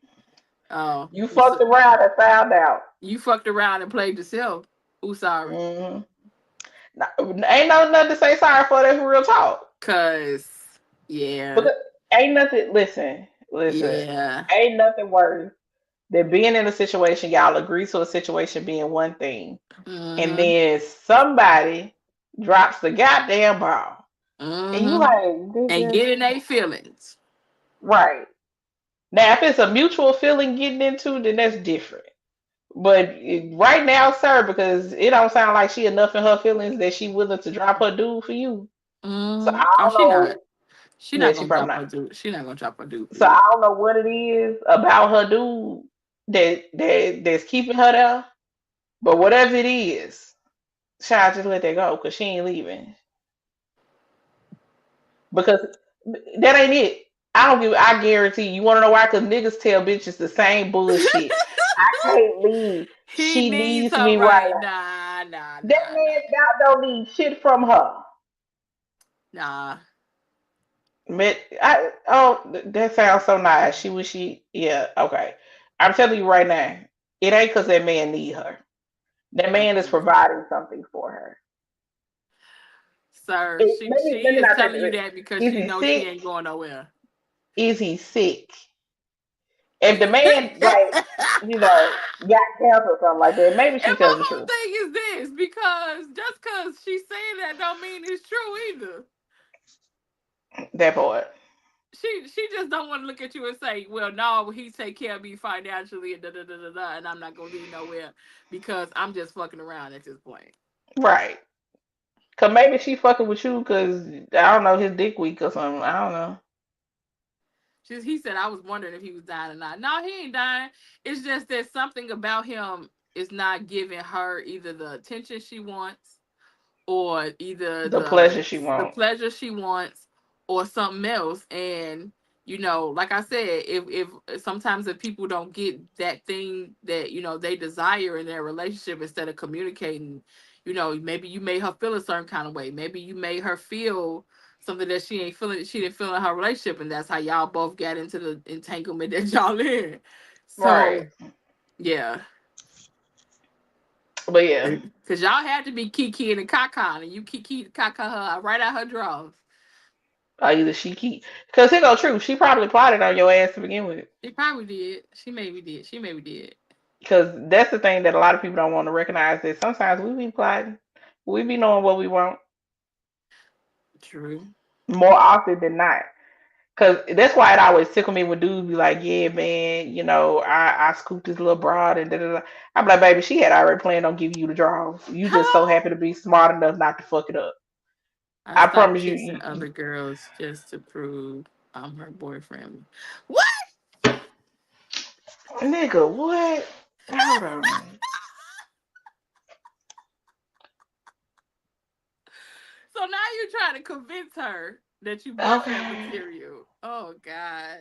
Oh. You fucked around and found out. You fucked around and played yourself. Ooh, sorry. Mm-hmm. Ain't nothing to say sorry for. That's real talk. Cause yeah. Because ain't nothing. Listen. Yeah. Ain't nothing worse than being in a situation. Y'all agree to a situation being one thing, and then somebody drops the goddamn ball, and you like, and getting their feelings. Right. Now, if it's a mutual feeling getting into, then that's different. But right now, sir, because it don't sound like she enough in her feelings that she willing to drop her dude for you. So I don't know. She not gonna drop her dude. She not gonna drop her dude. So I don't know what it is about her dude that's keeping her there. But whatever it is, child, just let that go because she ain't leaving. Because that ain't it. I guarantee you want to know why? Because niggas tell bitches the same bullshit. I can't leave. She needs me right. Nah. That man don't need shit from her. Nah. That sounds so nice. Yeah, okay. I'm telling you right now, it ain't because that man need her. That man is providing something for her. Sir, she is telling you that because she knows she ain't going nowhere. Is he sick? If the man, got cancer or something like that, maybe she tells the truth. My whole thing is this, because just because she's saying that don't mean it's true either. That part. She just don't want to look at you and say, well, no, he take care of me financially and and I'm not going to leave nowhere because I'm just fucking around at this point. Right. Because maybe she fucking with you because, I don't know, his dick weak or something. I don't know. He said, I was wondering if he was dying or not. No, he ain't dying. It's just that something about him is not giving her either the attention she wants or either the pleasure she wants or something else. And like I said, if sometimes if people don't get that thing that they desire in their relationship, instead of communicating, maybe you made her feel a certain kind of way, maybe you made her feel something that she didn't feel in her relationship, and that's how y'all both got into the entanglement that y'all in. So right. yeah. But yeah, because y'all had to be Kiki and Kaka, and you Kiki Kaka her right out her drawers. Either because here go true. She probably plotted on your ass to begin with. She probably did. She maybe did. Because that's the thing that a lot of people don't want to recognize, that sometimes we be plotting. We be knowing what we want. True. More often than not. Because that's why it always tickle me when dudes be like, yeah, man, I scooped this little broad and da-da-da. I'm like, baby, she had already planned on giving you the draws. You just so happy to be smart enough not to fuck it up. I promise you. Other girls just to prove I'm her boyfriend. What? Nigga, what? Hold on. So now you're trying to convince her that you boyfriend material. Oh, God.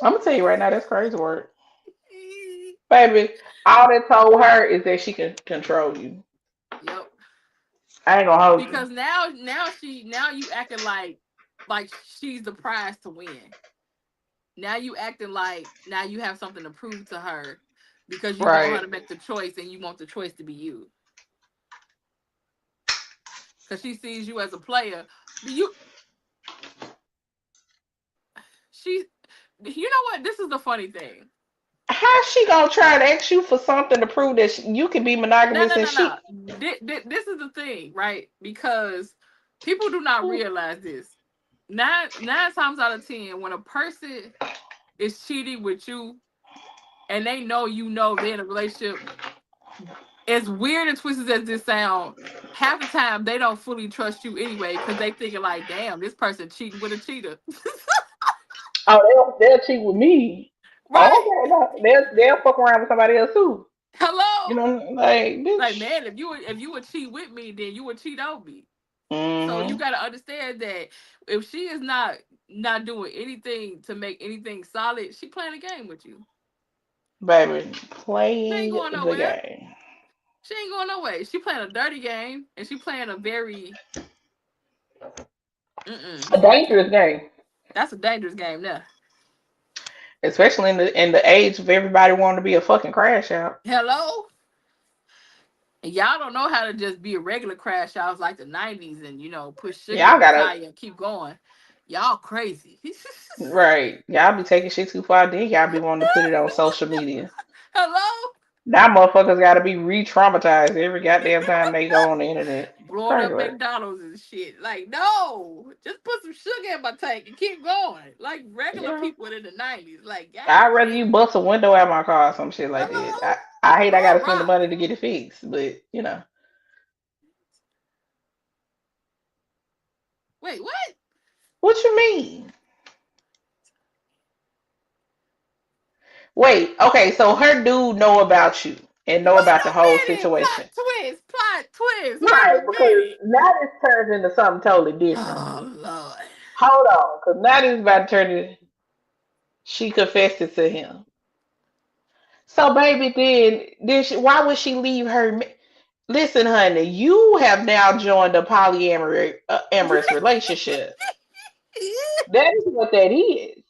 I'm going to tell you right now, that's crazy work. Baby, all they told her is that she can control you. Yep. I ain't gonna hold you. Because now you acting like she's the prize to win. Now you acting like now you have something to prove to her because you want her to make the choice and you want the choice to be you. Because she sees you as a player. You know what? This is the funny thing. How's she gonna try to ask you for something to prove that you can be monogamous? No. This is the thing, right? Because people do not realize this. Nine times out of 10, when a person is cheating with you and they know they're in a relationship, as weird and twisted as this sound, half the time they don't fully trust you anyway because they thinking like, damn, this person cheating with a cheater. Oh, they'll cheat with me. Right. Oh, okay, they'll fuck around with somebody else too. Hello. Bitch. Like, man, if you would cheat with me, then you would cheat on me. Mm-hmm. So you gotta understand that if she is not doing anything to make anything solid, she playing a game with you. Baby, playing the game. She ain't going nowhere. She playing a dirty game, and she playing a very a dangerous game. That's a dangerous game now. Especially in the age of everybody wanting to be a fucking crash out. Hello? And y'all don't know how to just be a regular crash out like the 90s and, push sugar Y'all in the gotta tire and keep going. Y'all crazy. right. Y'all be taking shit too far, then y'all be wanting to put it on social media. Hello? Now motherfuckers gotta be re-traumatized every goddamn time they go on the internet. Blowing Crazy up work. McDonald's and shit. Like, no. Just put some sugar in my tank and keep going. Like regular Yeah. people in the 90s. Like, I'd god rather you damn. bust a window out my car or some shit like that. Hello? I hate I Throw a gotta spend the rock. money to get it fixed, but Wait, what? what you mean? Wait, okay, so her dude know about you and know Wait about the whole a minute. situation. Plot twist. Wait Right, a because minute. now this turns into something totally different. Oh, Lord. Hold on, because now this is about to turn into she confessed it to him. So, baby, why would she leave her? Listen, honey, you have now joined a polyamorous amorous relationship. That is what that is.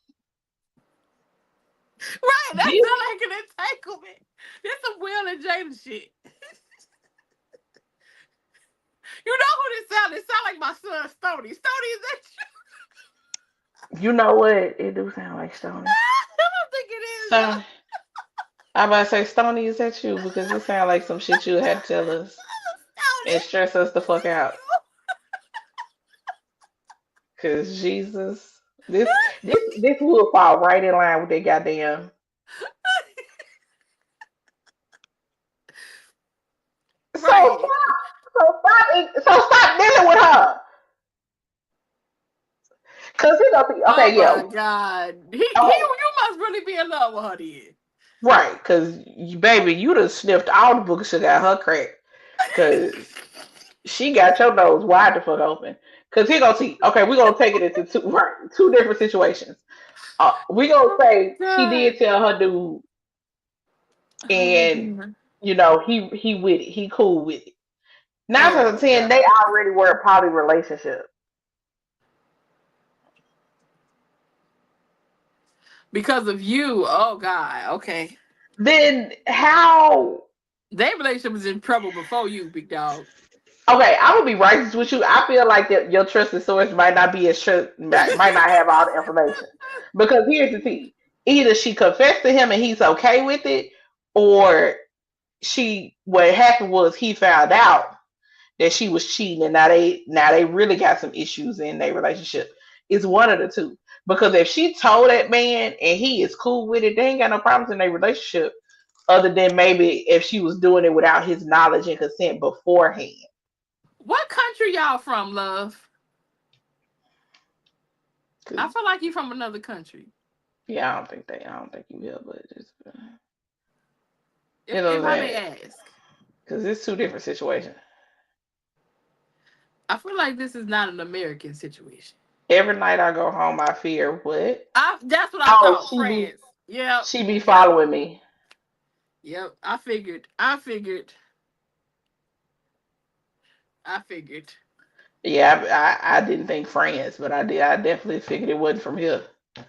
Right, that This, sounds like an entanglement. This some Will and Jada shit. You know who this sound? It sound like my son Stoney. Stoney, is that you know what? It do sound like you? Stony. I don't think it is. So, I about to say, Stony, is that you? Because it sounds like some shit you had to tell us Stoney, and stress us the fuck is it out. Cause Jesus, this will fall right in line with that goddamn. you? So Right. stop dealing with her. Cause he gonna be Oh okay, yeah, my God. okay, You must really be in love with her then. right. Cause baby, you done sniffed all the books she got her crack. Cause she got your nose wide the fuck open. Cause he gonna see. Okay, we gonna take it into two different situations. We gonna Oh my say she God. did tell her dude, Oh my and God. he with it, he cool with it. Nine Oh times out my of ten, they God. already were a poly relationship. Because of you. Oh God. Okay. Then how? Their relationship was in trouble before you, big dog. Okay, I will be righteous with you. I feel like that your trusted source might not be as might not have all the information. Because here's the thing: either she confessed to him and he's okay with it, or what happened was he found out that she was cheating, and now they really got some issues in their relationship. It's one of the two. Because if she told that man and he is cool with it, they ain't got no problems in their relationship. Other than maybe if she was doing it without his knowledge and consent beforehand. What country y'all from, love? I 'Cause, feel like you from another country. yeah, I don't think you will, but just you If know what I'm if I may saying? ask. Because it's two different situations. I feel like this is not an American situation. Every night I go home, I fear what? That's what I Oh, thought. France. Yep. she be Yep. following me. Yep. I figured. Yeah, I didn't think France, but I did. I definitely figured it wasn't from here.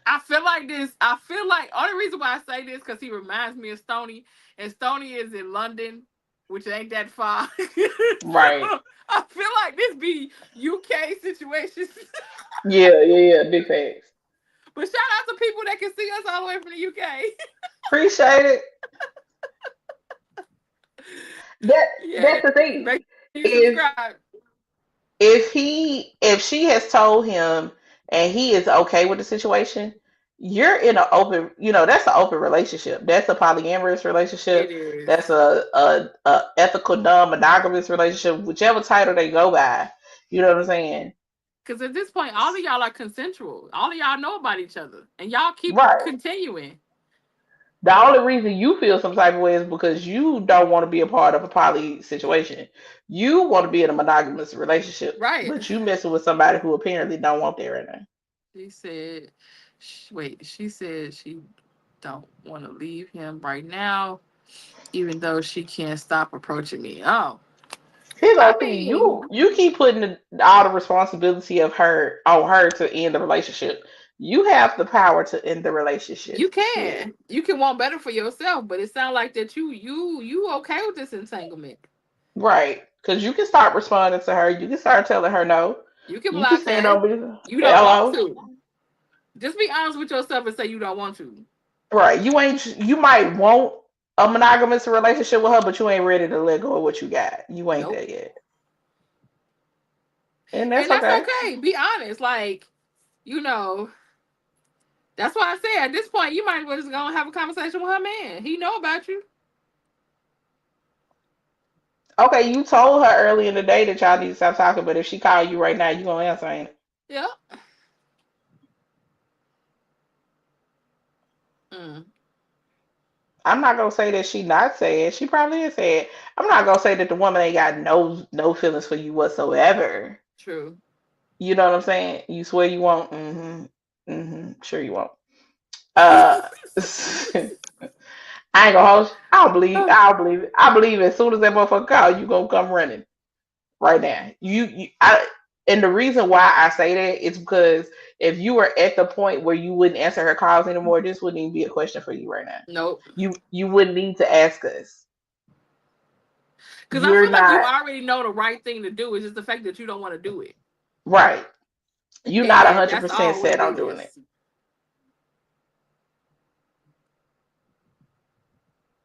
I feel like this. I feel like only reason why I say this because he reminds me of Stony, and Stony is in London, which ain't that far. Right. So I feel like this be UK situations. Yeah. Big facts. But shout out to people that can see us all the way from the UK. Appreciate it. That Yeah. that's the thing. Make sure you If subscribe. if she has told him and he is okay with the situation, you're in an open, that's an open relationship. That's a polyamorous It relationship. That's is. a ethical non-monogamous relationship, whichever title they go by. You know what I'm saying? Because at this point, all of y'all are consensual. All of y'all know about each other. And y'all keep Right. continuing. The only reason you feel some type of way is because you don't want to be a part of a poly situation. You want to be in a monogamous relationship, Right. but you messing with somebody who apparently don't want that right now. She said, she said she don't want to leave him right now, even though she can't stop approaching me. Oh, Here I go see mean, you keep putting all the responsibility of her on her to end the relationship. You have the power to end the relationship. You Shit. can. You can want better for yourself, but it sounds like that you okay with this entanglement. Right. Because you can start responding to her. You can start telling her no. You can You can block stand her. on business. You don't want Hello. to. Just be honest with yourself and say you don't want to. Right. You might want a monogamous relationship with her, but you ain't ready to let go of what you got. You ain't Nope. there yet. And And that's that's okay. okay. Be honest. Like, you know, that's why I say at this point you might as well just go and have a conversation with her man. He know about you. Okay, you told her early in the day that y'all need to stop talking, but if she call you right now, you gonna answer, ain't it? Yep. Mm. I'm not gonna say that she not sad. She probably is sad. I'm not gonna say that the woman ain't got no feelings for you whatsoever. True. You know what I'm saying? You swear you won't. Sure you won't. Uh, I ain't gonna hold you. I'll believe. I'll believe it. I believe as soon as that motherfucker call, you gonna come running right now. And the reason why I say that is because if you were at the point where you wouldn't answer her calls anymore, this wouldn't even be a question for you right now. Nope. You wouldn't need to ask us. Because I You're feel like you not already know the right thing to do. It's just the fact that you don't want to do it. right. You're not And 100% what set it on doing it. is.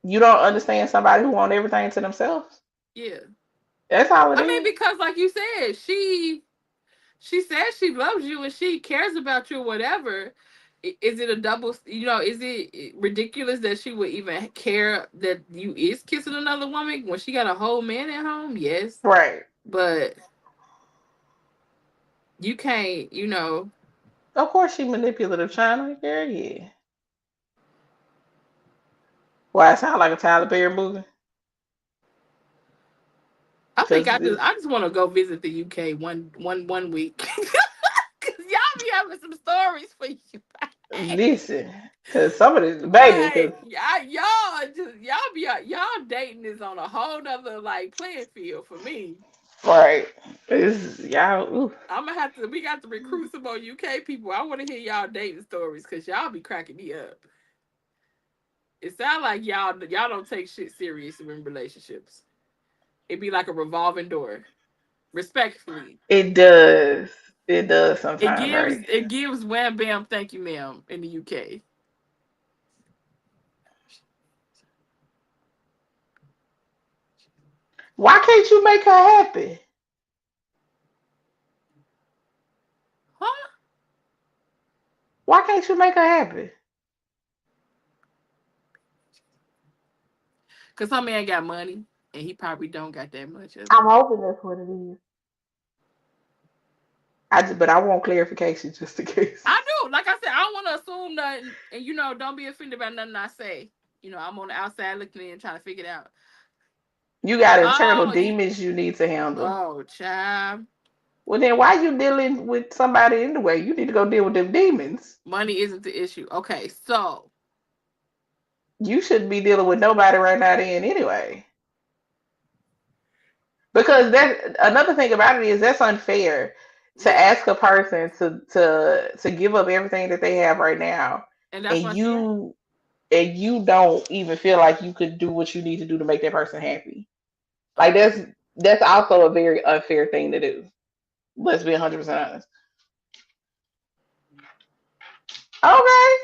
You don't understand somebody who want everything to themselves. Yeah. That's all it I mean, is. because like you said, she says she loves you and she cares about you or whatever. Is it a double, is it ridiculous that she would even care that you is kissing another woman when she got a whole man at home? Yes. Right. But you can't, Of course she manipulative, China. Girl, yeah. Why it sound like a Tyler Perry movie? I think Because I just want to go visit the UK one week. Cause y'all be having some stories for you. listen, because some of this, baby, Boy, because y'all dating is on a whole nother like playing field for me. right, it's y'all. Ooh. We got to recruit some more UK people. I want to hear y'all dating stories because y'all be cracking me up. It sounds like y'all don't take shit serious in relationships. It be like a revolving door. Respectfully. It does. It does It sometimes, gives right? it gives wham bam thank you ma'am in the UK. Why can't you make her happy? Huh? Why can't you make her happy? Cause some man got money and he probably don't got that much of it. I'm hoping that's what it is. But I want clarification just in case. I do. Like I said, I don't want to assume nothing, and don't be offended by nothing I say. I'm on the outside looking in, trying to figure it out. You got internal Oh, demons you need to handle. oh, child. Well, then why you dealing with somebody anyway? You need to go deal with them demons. Money isn't the issue. Okay, so You shouldn't be dealing with nobody right now then anyway. Because that another thing about it is that's unfair to yeah, ask a person to give up everything that they have right now and that's and what she had. you don't even feel like you could do what you need to do to make that person happy. Like Okay, that's also a very unfair thing to do. Let's be 100% honest. Okay.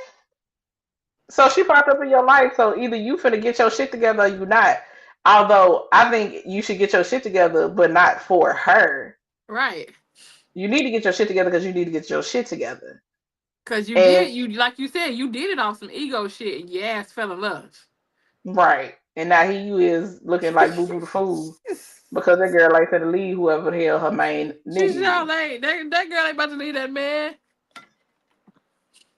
So she popped up in your life. So either you finna get your shit together or you not. Although I think you should get your shit together, but not for her. right? You need to get your shit together because you need to get your shit together. Because And you like you said, you did it off some ego shit, and your ass fell in love. right. And now here you is looking like Boo Boo the Fool because that girl ain't finna leave whoever the hell her main She's nigga y'all is. ain't that girl ain't about to leave that man.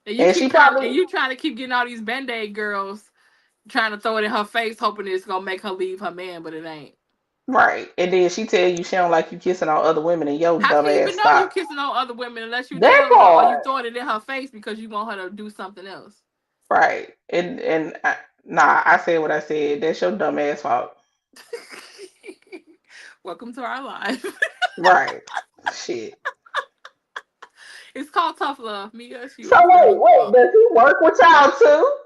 And And she probably you trying to keep getting all these band-aid girls trying to throw it in her face, hoping it's gonna make her leave her man, but it ain't. right. And then she tell you she don't like you kissing on other women and your How dumb she ass even know you stop. kissing on other women unless you That telling her or you part. throwing it in her face because you want her to do something else? Right. Nah, I said what I said. That's your dumb ass fault. Welcome to our life. Right. Shit. It's called tough love. Me or you. So wait, does he work with y'all too?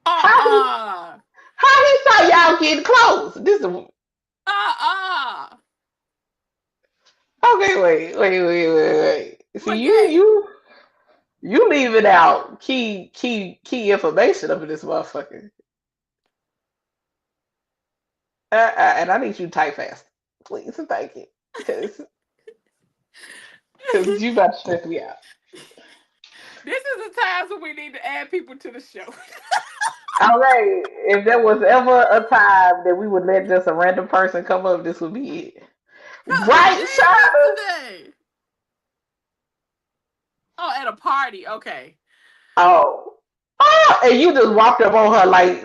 How he how he saw y'all getting close? This is okay. Wait. See, you leaving out key information up in this motherfucker. And I need you to type fast, please, and thank you, because you about to stress me out. This is the times when we need to add people to the show. Okay, if there was ever a time that we would let just a random person come up, this would be it. Right, Shonda? Today. Oh, at a party. Okay. Oh, and you just walked up on her like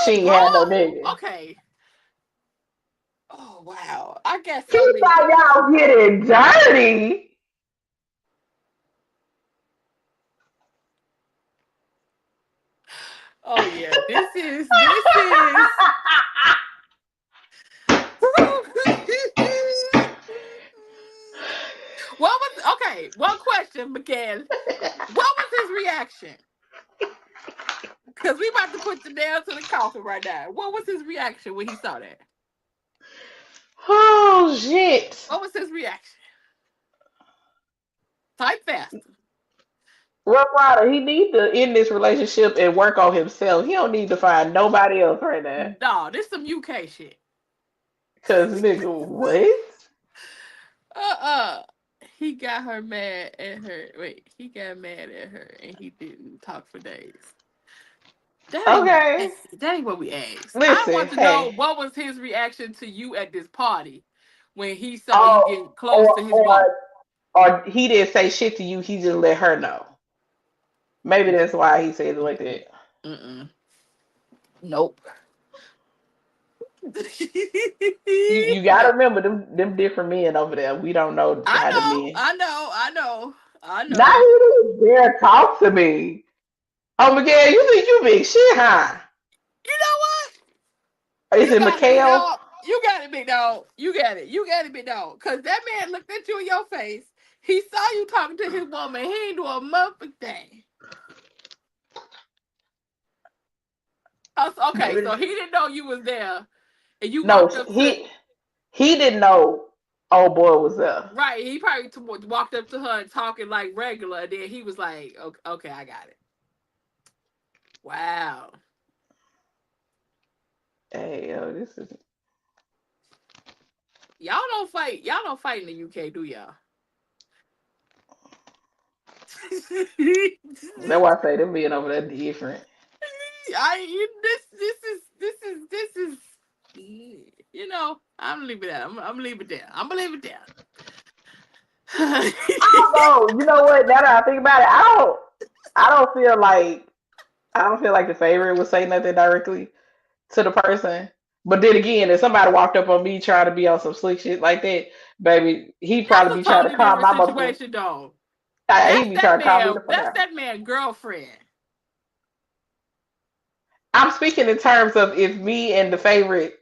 she ain't had no nigga. Okay. Oh wow. I guess He saw y'all getting dirty. Oh yeah. This is What was okay? One question, Miguel. What was his reaction? Because we about to put the nail to the coffin right now. What was his reaction when he saw that? Oh shit! What was his reaction? Type faster. Rough Rider, he need to end this relationship and work on himself. He don't need to find nobody else right now. No, this some UK shit. Cause nigga, what? He got her mad at her. Wait, he got mad at her and he didn't talk for days. That ain't what we asked. Listen, I want to know what was his reaction to you at this party when he saw you getting close to his wife. Or he didn't say shit to you. He just let her know. Maybe that's why he said it like that. Nope. You gotta remember them different men over there. We don't know how the men. I know. Now he didn't dare talk to me. Oh Miguel, you think you big shit, huh? You know what? Is it Mikhail? You got it, big dog. You got it, big dog. Cause that man looked at you in your face. He saw you talking to his woman. He ain't do a motherfucking thing. Okay, so he didn't know you was there. And you he didn't know old boy was there. Right. He probably walked up to her and talking like regular. And then he was like, okay, I got it. Wow. Hey, yo, this is... Y'all don't fight in the UK, do y'all? That's why I say them being over there different. This is you know, I'm gonna leave it there. I'm gonna leave it there. I don't know. You know what? Now that I think about it, I don't feel like the favorite would say nothing directly to the person. But then again, if somebody walked up on me trying to be on some slick shit like that, baby, he'd probably be trying to calm my situation, though. He'd be trying to calm me the fuck out. That's that man's girlfriend. I'm speaking in terms of if me and the favorite.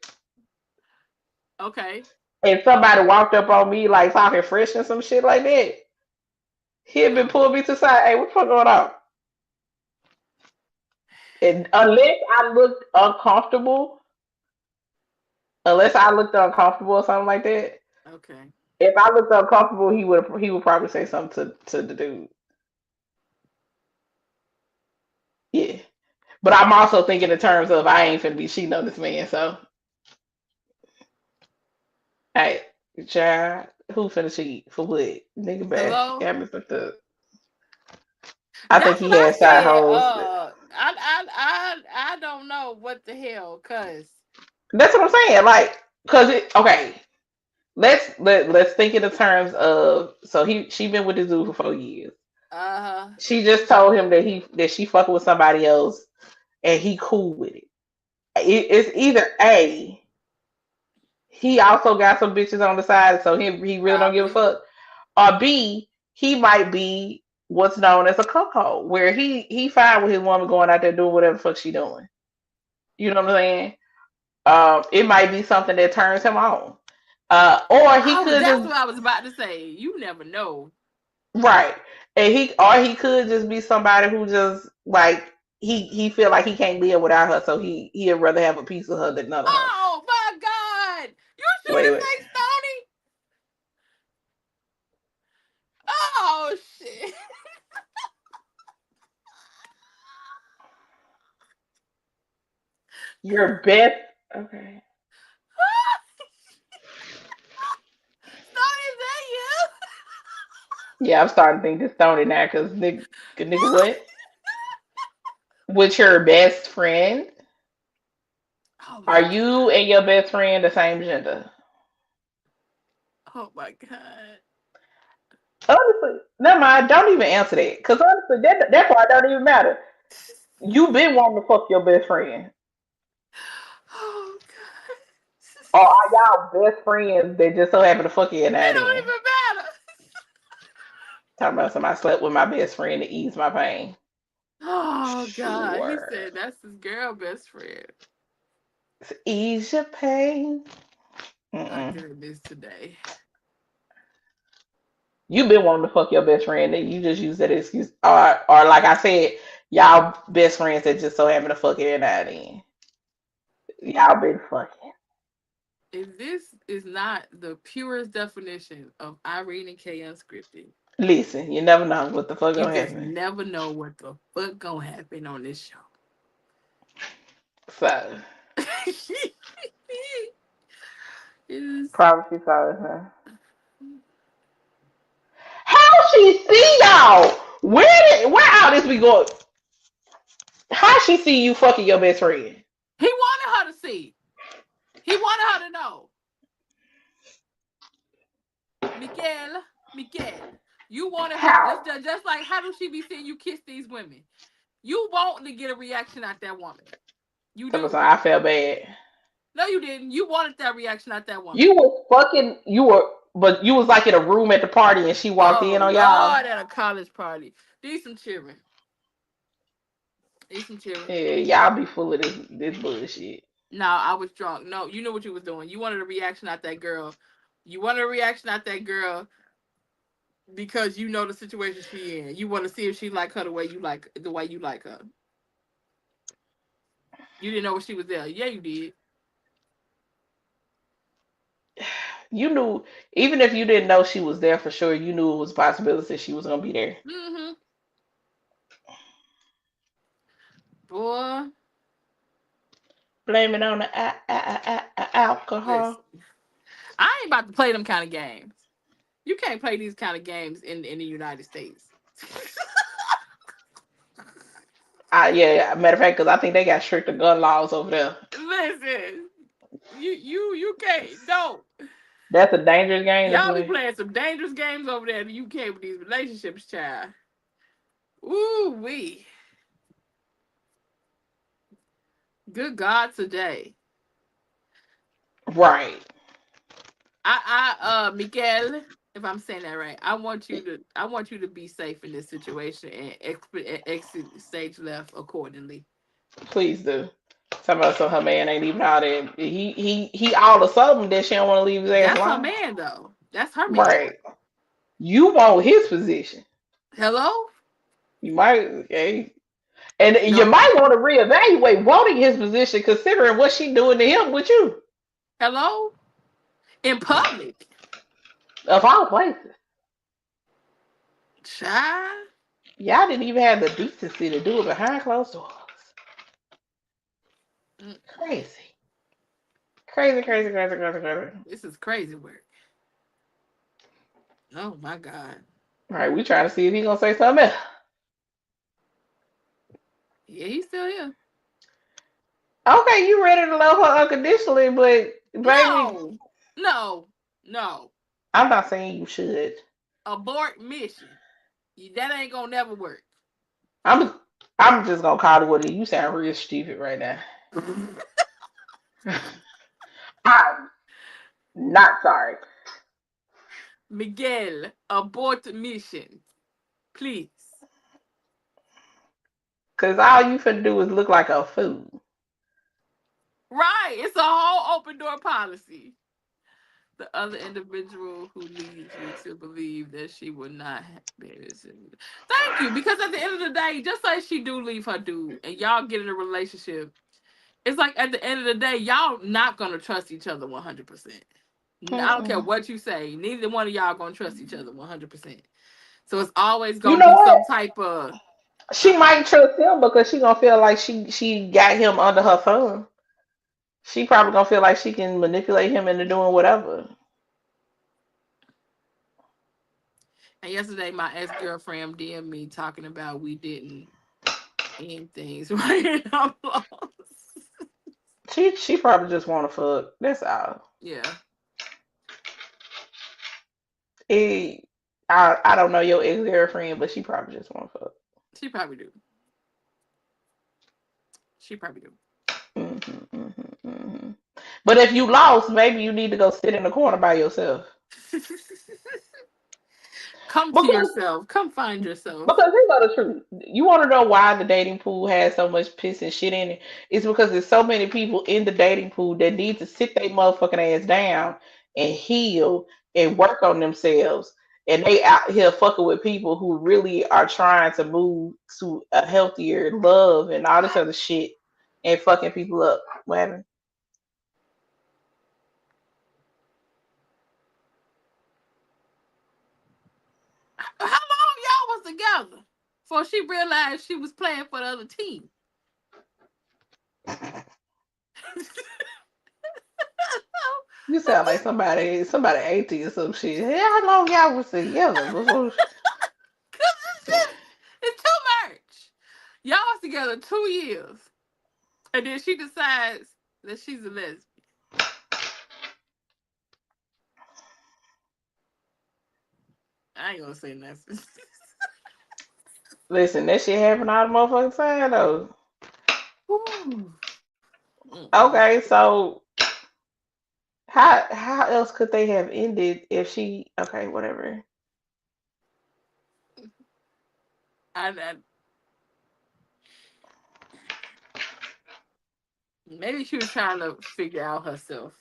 Okay. If somebody walked up on me like talking fresh and some shit like that, he'd been pulling me to the side. Hey, what the fuck going on? And unless I looked uncomfortable or something like that. Okay. If I looked uncomfortable, he would probably say something to the dude. Yeah. But I'm also thinking in terms of I ain't finna be cheating on this man, so hey, child, who finna cheat for what? Nigga back. Hello? Got me fucked up. I think he had side holes. I don't know what the hell, cause that's what I'm saying. Like, okay. Let's think in the terms of she been with this dude for 4 years. She just told him that she fucking with somebody else and he cool with it. It's either A, he also got some bitches on the side, so he really don't give a fuck. Or B, he might be what's known as a cuckold, where he fine with his woman going out there doing whatever the fuck she doing. You know what I'm saying? It might be something that turns him on. Or he could that's just what I was about to say. You never know. right, and he could just be somebody who just like he feel like he can't live without her, so he'd rather have a piece of her than none of her. Oh my God! You sure Wait, this wait. ain't Stony? Oh shit! Your best. Okay. Stony, is that you? Yeah, I'm starting to think this Tony now, because nigga, what? With your best friend? Oh Are my you God! and your best friend the same gender? Oh my God! Honestly, never mind. Don't even answer that, because honestly, that part don't even matter. You been wanting to fuck your best friend, Oh God! or are y'all best friends that just so happen to fuck you It now don't then? even matter. Talking about somebody slept with my best friend to ease my pain. Oh God! He Sure. said that's his girl best friend. Ease your pain. My Mm-mm. goodness, today. You been wanting to fuck your best friend, and you just use that excuse, or like I said, y'all best friends that just so happen to fuck every now and then. Y'all been fucking. If this is not the purest definition of Irene and K unscripted, Listen, you never know what the fuck you gonna just happen. never know what the fuck gonna happen on this show. So, Is probably so. Huh? How she see y'all? Where all this be going? How she see you fucking your best friend? he wanted her to see. He wanted her to know. Miguel, you wanted her How? just like how do she be seeing you kiss these women? You want to get a reaction out that woman. You So do. I felt bad. No, you didn't. You wanted that reaction out that woman. You was fucking. But you was like in a room at the party, and she walked Oh in on y'all. Lord, at a college party. These some children. These some children. Yeah, y'all be full of this bullshit. No, I was drunk. No, you knew what you was doing. You wanted a reaction out that girl. You wanted a reaction out that girl because you know the situation she in. You want to see if she like her the way you like her. You didn't know when she was there. Yeah, you did. You knew, even if you didn't know she was there for sure, you knew it was a possibility she was gonna be there. Mm-hmm. Boy, Blame it on the alcohol. listen. I ain't about to play them kind of games. You can't play these kind of games in the United States. Yeah, matter of fact, because I think they got stricter gun laws over there. Listen, you can't. No, That's a dangerous game to y'all be play. playing some dangerous games over there in the UK with these relationships, child. Ooh wee. Good God, today. Right. Miguel, if I'm saying that right, I want you to be safe in this situation and exit stage left accordingly. Please do. Talking about so her man ain't even out there. He all of a sudden that she don't want to leave his ass That's her alone. man, though. That's her man. Right. You want his position. Hello? You might, hey, and you No. might want to reevaluate wanting his position, considering what she doing to him with you. Hello? In public. Of all places. Child. Y'all didn't even have the decency to do it behind closed doors. Mm-mm. Crazy. Crazy, crazy, crazy, crazy, crazy. This is crazy work. Oh my God. All right, we trying to see if he gonna say something else. Yeah, he's still here. Okay, you ready to love her unconditionally, but baby, No. No. No. I'm not saying you should. Abort mission. That ain't gonna never work. I'm I'm just gonna call it what it is. You sound real stupid right now. I'm not sorry. Miguel, abort mission. Please. Cause all you finna do is look like a fool. Right. It's a whole open door policy. The other individual who leads you to believe that she would not have been. Thank you, because at the end of the day, just like she do leave her dude, and y'all get in a relationship, it's like at the end of the day, y'all not gonna trust each other 100%. I don't care what you say. Neither one of y'all gonna trust each other 100%. So it's always You gonna know be what? some type of. She might trust him because she gonna feel like she got him under her thumb. She probably gonna feel like she can manipulate him into doing whatever. And yesterday, my ex girlfriend DM'd me talking about we didn't end things right, and I'm lost. She probably just want to fuck. That's all. Yeah, He, I don't know your ex girlfriend, but she probably just want to fuck. she probably do. She probably do. Hmm. But if you lost, maybe you need to go sit in the corner by yourself. Come to Because yourself. Come find yourself. Because here's the truth. You want to know why the dating pool has so much piss and shit in it? It's because there's so many people in the dating pool that need to sit their motherfucking ass down and heal and work on themselves. And they out here fucking with people who really are trying to move to a healthier love and all this other shit and fucking people up. What happened? How long y'all was together before she realized she was playing for the other team? You sound like somebody 80 or some shit. Hey, how long y'all was together before? It's too much. Y'all was together 2 years, and then she decides that she's a lesbian. I ain't gonna say nothing. Listen, that shit happen all the motherfucking time though. Ooh. Mm-mm. Okay, so how else could they have ended if she okay, whatever. I maybe she was trying to figure out herself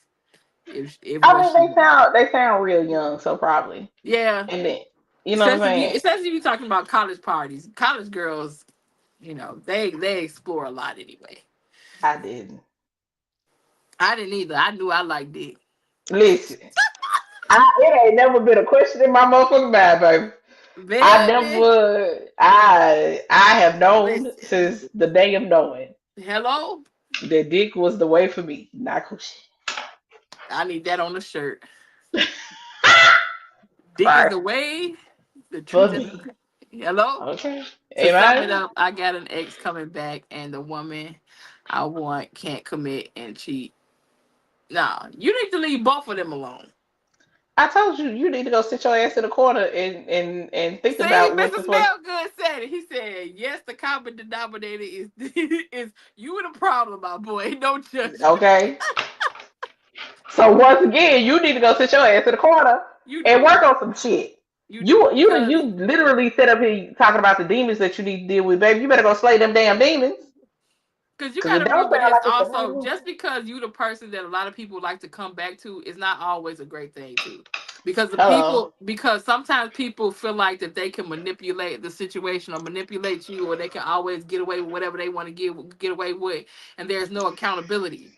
if I what mean she. they sound real young, so probably. Yeah, And then you know what I'm saying? especially if you talking about college parties. College girls, they explore a lot anyway. I didn't. I didn't either. I knew I liked dick. Listen. It ain't never been a question in my motherfucking mind, baby. Baby, I have known listen. since the day of knowing Hello? that dick was the way for me, not coochie. I need that on the shirt. Dick is Right. the way, the For truth is me. the. Hello? Okay. To sum it Amen. up, I got an ex coming back, and the woman I want can't commit and cheat. Nah, you need to leave both of them alone. I told you you need to go sit your ass in the corner and think See, about what Mr. the fuck. Smellgood said it. He said, yes, the common denominator is is you the problem, my boy. No judgment. Okay. So once again, you need to go sit your ass in the corner You and do. work on some shit. You do. You literally sit up here talking about the demons that you need to deal with, baby. You better go slay them damn demons. Because you Cause got it to don't remember sound this like it's the right also, one. just because you the person that a lot of people like to come back to is not always a great thing too. Because Hello. because sometimes people feel like that they can manipulate the situation or manipulate you, or they can always get away with whatever they want to get away with, and there's no accountability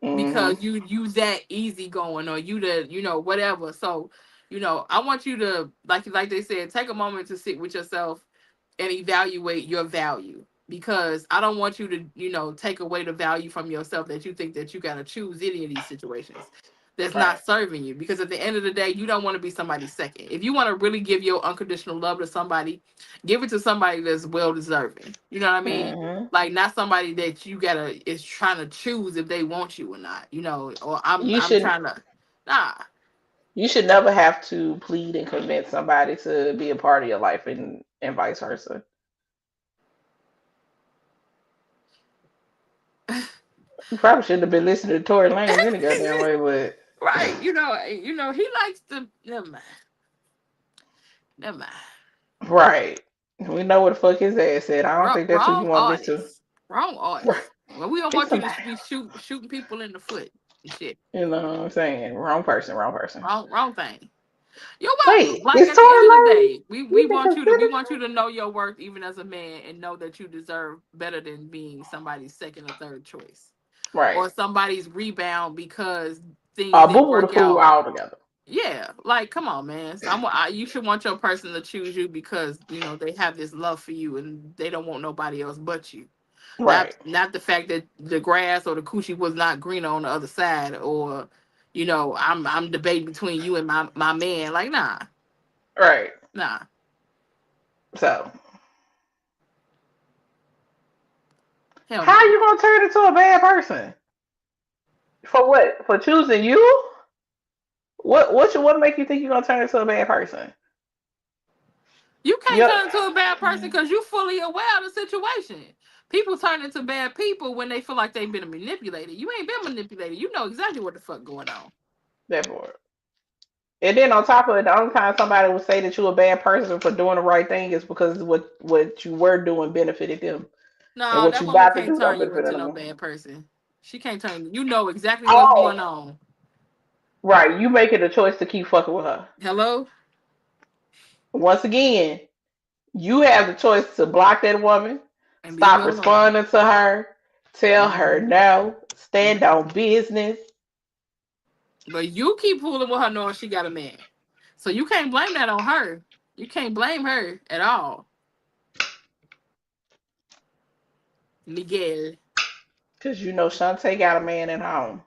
Hmm. because you that easy going, or you the whatever. So I want you to, like they said, take a moment to sit with yourself and evaluate your value, because I don't want you to, take away the value from yourself that you think that you got to choose any of these situations that's Right. not serving you. Because at the end of the day, you don't want to be somebody's second. If you want to really give your unconditional love to somebody, give it to somebody that's well deserving. You know what I mean? Hmm. Like, not somebody that you gotta is trying to choose if they want you or not. Or You I'm should trying to. Nah. you should never have to plead and convince somebody to be a part of your life and vice versa. You probably shouldn't have been listening to Tory Lanez any goddamn way, but Right. He likes to. Never mind. Never mind. right. We know what the fuck his ass said. I don't think that's who you Wrong want to listen to. artist. Wrong Right. artist. Well, we don't He's want you somebody. to be shooting people in the foot. Shit. You know what I'm saying? Wrong person, wrong person. Wrong thing. You're welcome. Wait, Like is at the end of the Tory Lane day, we even want you to considered? know your worth even as a man and know that you deserve better than being somebody's second or third choice Right. or somebody's rebound because things A boo didn't boo the work fool out. altogether. Yeah, like come on, man. So you should want your person to choose you because you know they have this love for you and they don't want nobody else but you. Right. Not the fact that the grass or the coochie was not greener on the other side, or you know I'm debating between you and my man. Like Right. nah. So Hell how no. you gonna turn into a bad person? For what? For choosing you? What make you think you're gonna turn into a bad person? You can't Yep. turn into a bad person because you're fully aware of the situation. People turn into bad people when they feel like they've been manipulated. You ain't been manipulated. You know exactly what the fuck going on. That boy. And then on top of it, the only time somebody would say that you're a bad person for doing the right thing is because what you were doing benefited them, and No, what that you woman about to can't do don't turn you benefit into them no more. bad person. She can't turn you. You know exactly what's Oh, going on. right. You making a choice to keep fucking with her. Hello? Once again, you have the choice to block that woman, And leave stop her alone. responding to her, tell her Mm-hmm. no, stand Mm-hmm. on business. But you keep fooling with her knowing she got a man. So you can't blame that on her. You can't blame her at all. Miguel. Cause you know Shantae got a man at home.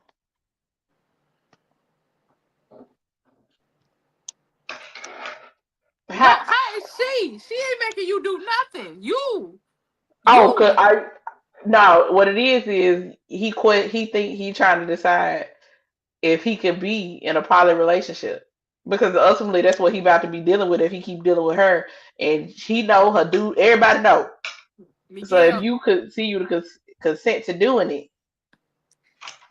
No, How? how is she? She ain't making you do nothing. You. Oh, cause You. I no. What it is he quit. He think he trying to decide if he could be in a poly relationship, because ultimately that's what he about to be dealing with if he keep dealing with her, and he know her dude. Everybody know. So if Miguel, you could see you to consent to doing it,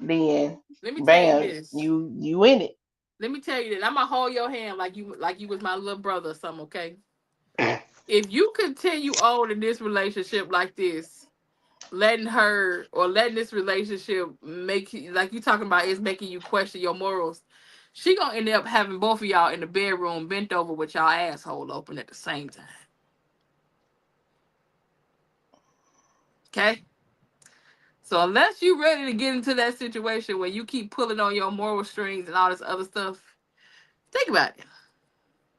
then let me tell you bam, this. you in it. Let me tell you this. I'm gonna hold your hand like you was my little brother or something, okay? If you continue on in this relationship like this, letting her or letting this relationship make you like you talking about is making you question your morals, she gonna end up having both of y'all in the bedroom bent over with y'all asshole open at the same time. Okay? So unless you ready to get into that situation where you keep pulling on your moral strings and all this other stuff, think about it.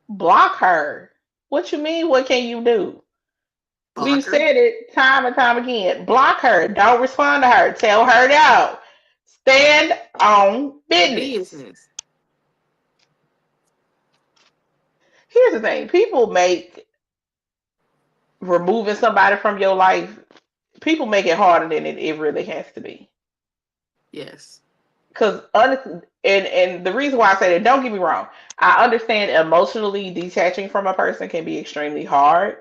Block her. What you mean? What can you do? We've Blocker. said it time and time again. Block her. Don't respond to her. Tell her no. Stand on business. Business. Here's the thing. People make removing somebody from your life, people make it harder than it really has to be. Yes. Because honestly, and the reason why I say that, don't get me wrong, I understand emotionally detaching from a person can be extremely hard.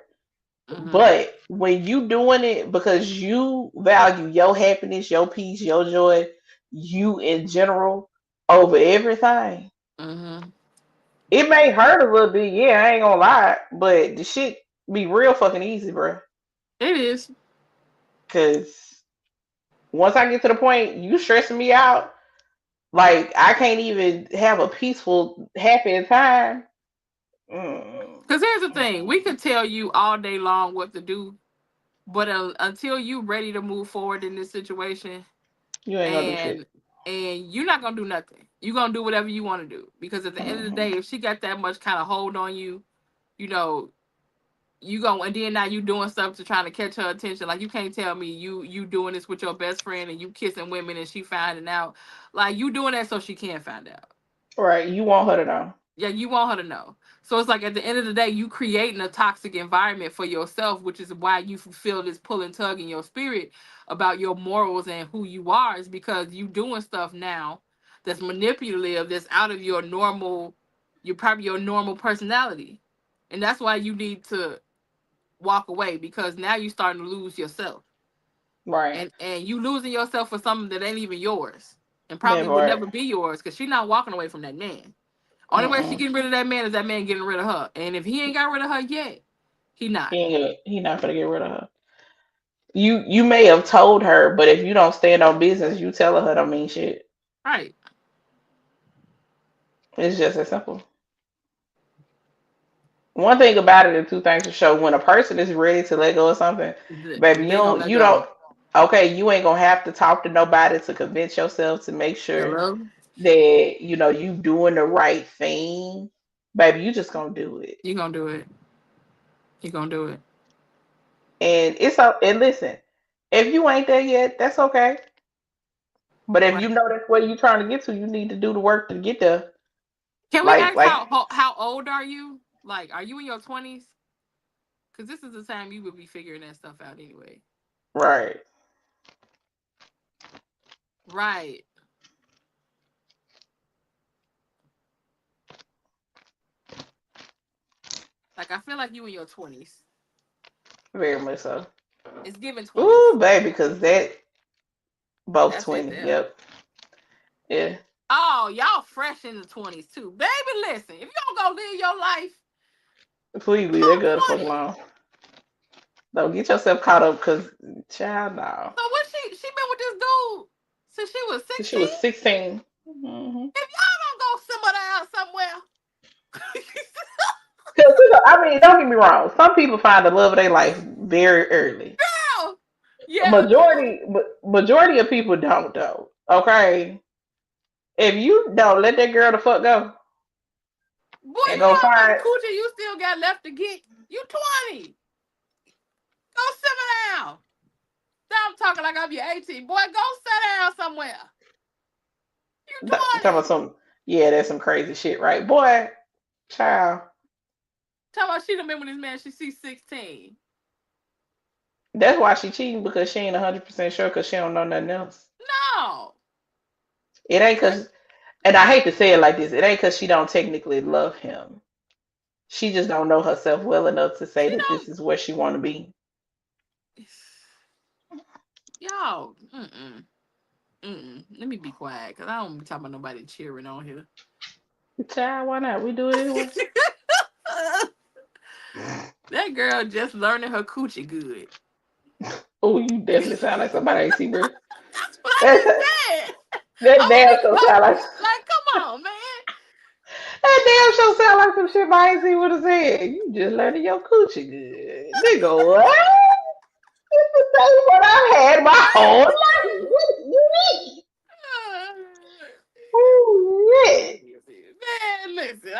Mm-hmm. But when you doing it because you value your happiness, your peace, your joy, you in general over everything, Mm-hmm. it may hurt a little bit. Yeah, I ain't gonna lie, but the shit be real fucking easy, bro. It is. Cause once I get to the point you stressing me out, like I can't even have a peaceful, happy time. Mm, Because here's the thing, we could tell you all day long what to do, but until you ready to move forward in this situation, you ain't gonna do shit. and you're not gonna do nothing. You're gonna do whatever you want to do. Because at the end of the Hmm. day, if she got that much kind of hold on you, you know, you go and then now you doing stuff to trying to catch her attention. Like you can't tell me you doing this with your best friend and you kissing women and she finding out. Like you doing that so she can't find out. Right, you want her to know. Yeah, you want her to know. So it's like at the end of the day, you creating a toxic environment for yourself, which is why you feel this pull and tug in your spirit about your morals and who you are, is because you doing stuff now that's manipulative, that's out of your normal, you're probably your normal personality. And that's why you need to walk away because now you're starting to lose yourself. Right, And you losing yourself for something that ain't even yours and that probably would part. never be yours because she's not walking away from that man. Only way she Mm-mm. getting rid of that man is that man getting rid of her. And if he ain't got rid of her yet, he not. He not gonna get rid of her. You may have told her, but if you don't stand on business, you telling her don't mean shit. Right. It's just as simple. One thing about it, and two things to show when a person is ready to let go of something, baby, They gonna let you go. don't, okay, you ain't gonna have to talk to nobody to convince yourself to make sure Hello? that you doing the right thing. Baby, you just gonna do it. You gonna do it. You gonna do it. And and listen, if you ain't there yet, that's okay. But if you Right. know that's where you're trying to get to, you need to do the work to get there. Can we Like ask like how old are you? Like, are you in your 20s? Because this is the time you would be figuring that stuff out anyway. right. Right. Like, I feel like you in your 20s. Very much so. It's given Ooh, 20s. baby, because that both That's it 20. there. Yep. Yeah. Oh, y'all fresh in the 20s too. Baby, listen, if you don't go live your life, Please leave that come girl the fuck 20. alone. Don't get yourself caught up because, child, no. So what she been with this dude since she was Since she was 16? 16. Hmm. If y'all don't go simmer down somewhere. Because, I mean, don't get me wrong. Some people find the love of their life very early. Girl. Yeah, girl. Majority of people don't, though. Okay? If you don't let that girl the fuck go Boy, and you go know how much find coochie you still got left to get? You 20. Go simmer down. Now I'm talking like I'm your 18. Boy, go sit down somewhere. You talking about 20. some, yeah, that's some crazy shit, right? Boy, child. Talking about she done been with this man she's 16. That's why she cheating because she ain't 100% sure because she don't know nothing else. No. It ain't because, and I hate to say it like this, it ain't because she don't technically love him. She just don't know herself well enough to say She that this don't. is where she want to be. Y'all. Mm-mm. Mm-mm. Let me be quiet because I don't be talking about nobody cheering on here. Child, why not? We do it anyway. That girl just learning her coochie good. Oh, you definitely sound like somebody ain't see, bro. That's what I That, just said. that I damn was show sound like like, come on, man. that damn show sound like some shit I ain't see what it said. You just learning your coochie good. Nigga, what? This is the same what I had my whole life. What do you mean? Ooh, yeah. Man, listen, no,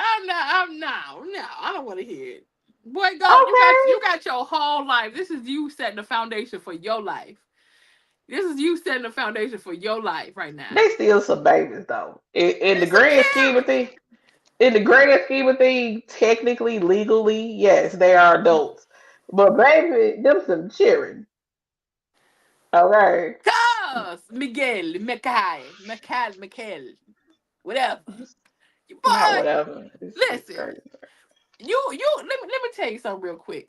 I don't want to hear it. Boy, go, Okay. you got your whole life. This is you setting the foundation for your life. This is you setting the foundation for your life right now. They still some babies though. In the It's some grand scheme of children. things, in the grand scheme of things, technically, legally, yes, they are adults. But baby, them some children. Okay. Cuz, Miguel, whatever. Not Boy, whatever. It's listen, crazy. let me tell you something real quick.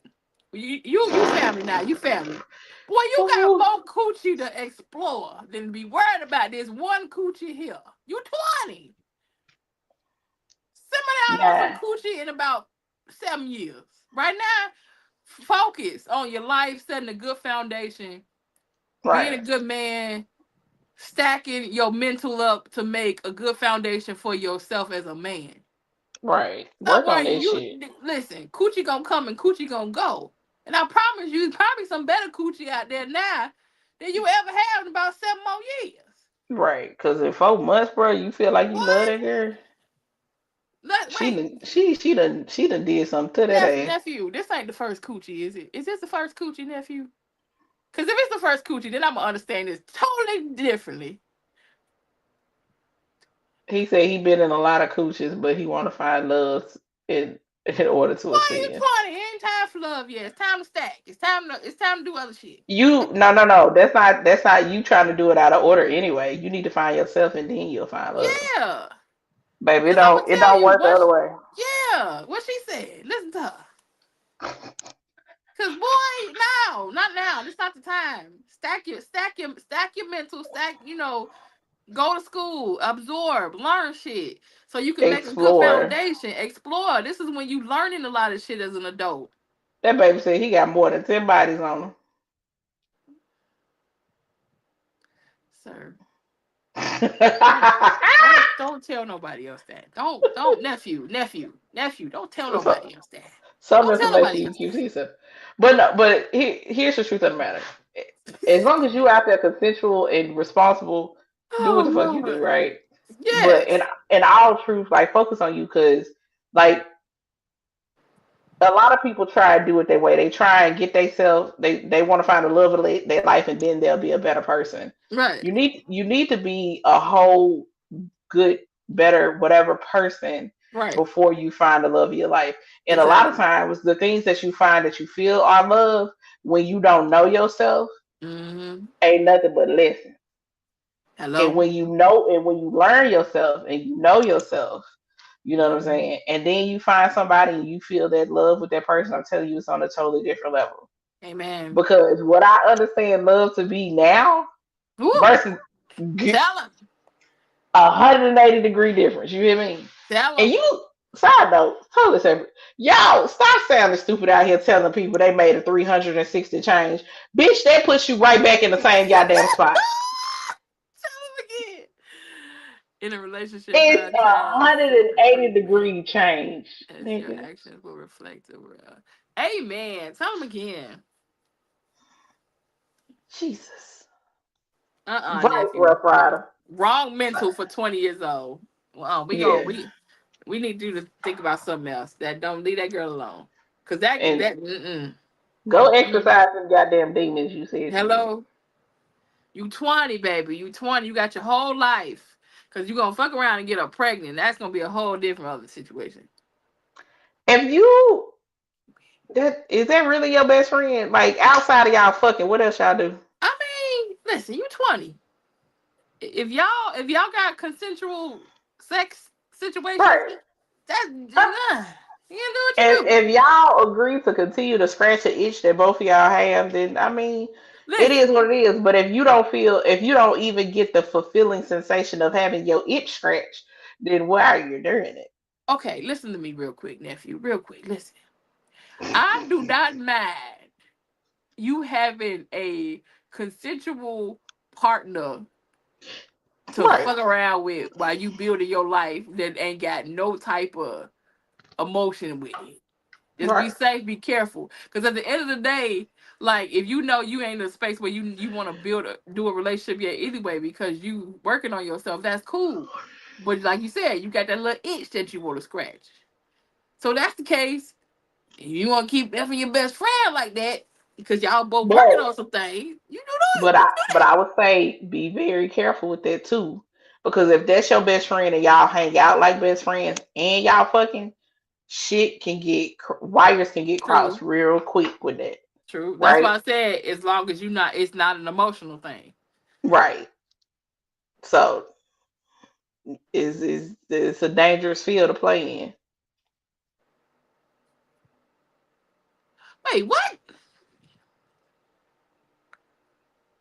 You family now. You family. Boy, you got Ooh, more coochie to explore than be worried about this one coochie here. You 20. Simmer down on some nah, coochie in about 7 years. Right now, focus on your life, setting a good foundation, being a right, good man, stacking your mental up to make a good foundation for yourself as a man. right. Stop Work on worrying. that You shit. listen. Coochie gonna come and coochie gonna go. And I promise you, there's probably some better coochie out there now than you ever have in about 7 more years. Right, because in 4 months, bro, you feel like you love What? that girl. Wait, She done did something to that ass. nephew. This ain't the first coochie, is it? Is this the first coochie, nephew? Because if it's the first coochie, then I'm gonna understand this totally differently. He said he been in a lot of cooches, but he want to find love in order to Boy, you ascend. 20. It ain't time for love yet. It's time to stack. It's time to do other shit. You no. That's not you trying to do it out of order anyway. You need to find yourself and then you'll find love. Yeah. Baby, Cause I'm gonna it tell don't you work the other way. yeah, what she said. Listen to her. Cause boy, no, not now. This not the time. Stack your mental. Go to school, absorb, learn shit, so you can make a good Explore. foundation. Explore. This is when you learning a lot of shit as an adult, That baby said he got more than 10 bodies on him. sir. Don't tell nobody else that. Don't nephew. Don't tell so, nobody else that. some Don't tell information nobody you else keep that. secret. But no, but here's the truth of the matter. As long as you out there consensual and responsible, do what Oh the fuck you do, Lord. right? But Yes. in all truth, like focus on you, because like a lot of people try to do it their way. They try and get themselves. They want to find the love of their life, and then they'll be a better person. Right. You need to be a whole good, better, whatever person Right. before you find the love of your life. And a lot of Exactly. times, the things that you find that you feel are love when you don't know yourself Mm-hmm. ain't nothing but lessons. And Hello. when you know, and when you learn yourself and you know yourself, you know what I'm Mm-hmm. saying? And then you find somebody and you feel that love with that person, I'm telling you, it's on a totally different level. Amen. Because what I understand love to be now Woo. versus Tell him. 180-degree difference. You hear me? Tell And him. you, side note, totally separate. Y'all, stop sounding stupid out here telling people they made a 360 change. Bitch, that puts you right back in the same goddamn spot. Tell him again. In a relationship, It's a prioritize 180-degree change, as your nigga. actions will reflect the world. Amen. Tell him again. Jesus. Right, Nephew. Rough Rider. Wrong mental for 20 years old. Well, Yeah. we need you to think about something else. That don't leave that girl alone. Cause that And that mm-mm. go Mm-mm. exercise them goddamn demons you said you did. Hello, you 20, baby. You 20. You got your whole life. Cause you gonna fuck around and get her pregnant. That's gonna be a whole different other situation. If you that is that really your best friend? Like outside of y'all fucking, what else y'all do? I mean, listen, you 20. If y'all got consensual sex situations, Right. that's Uh, you can do what you And do. if y'all agree to continue to scratch the itch that both of y'all have, then I mean, it is Listen, what it is. But if you don't even get the fulfilling sensation of having your itch scratched, then why are you doing it? okay, listen to me real quick, nephew. Real quick, listen. I do not mind you having a consensual partner to Right. fuck around with while you building your life that ain't got no type of emotion with it. Just be Right. safe, be careful. Because at the end of the day, like if you know you ain't in a space where you want to do a relationship yet anyway because you working on yourself, that's cool. But like you said, you got that little itch that you want to scratch. So that's the case. If you want to keep effing your best friend like that because y'all both working But on some things, but you I can do but that. I would say be very careful with that too. Because if that's your best friend and y'all hang out like best friends and y'all fucking, shit can get wires can get crossed True, real quick with that. true. That's Right? why I said as long as it's not an emotional thing. Right. So is it's a dangerous field to play in. Wait, what?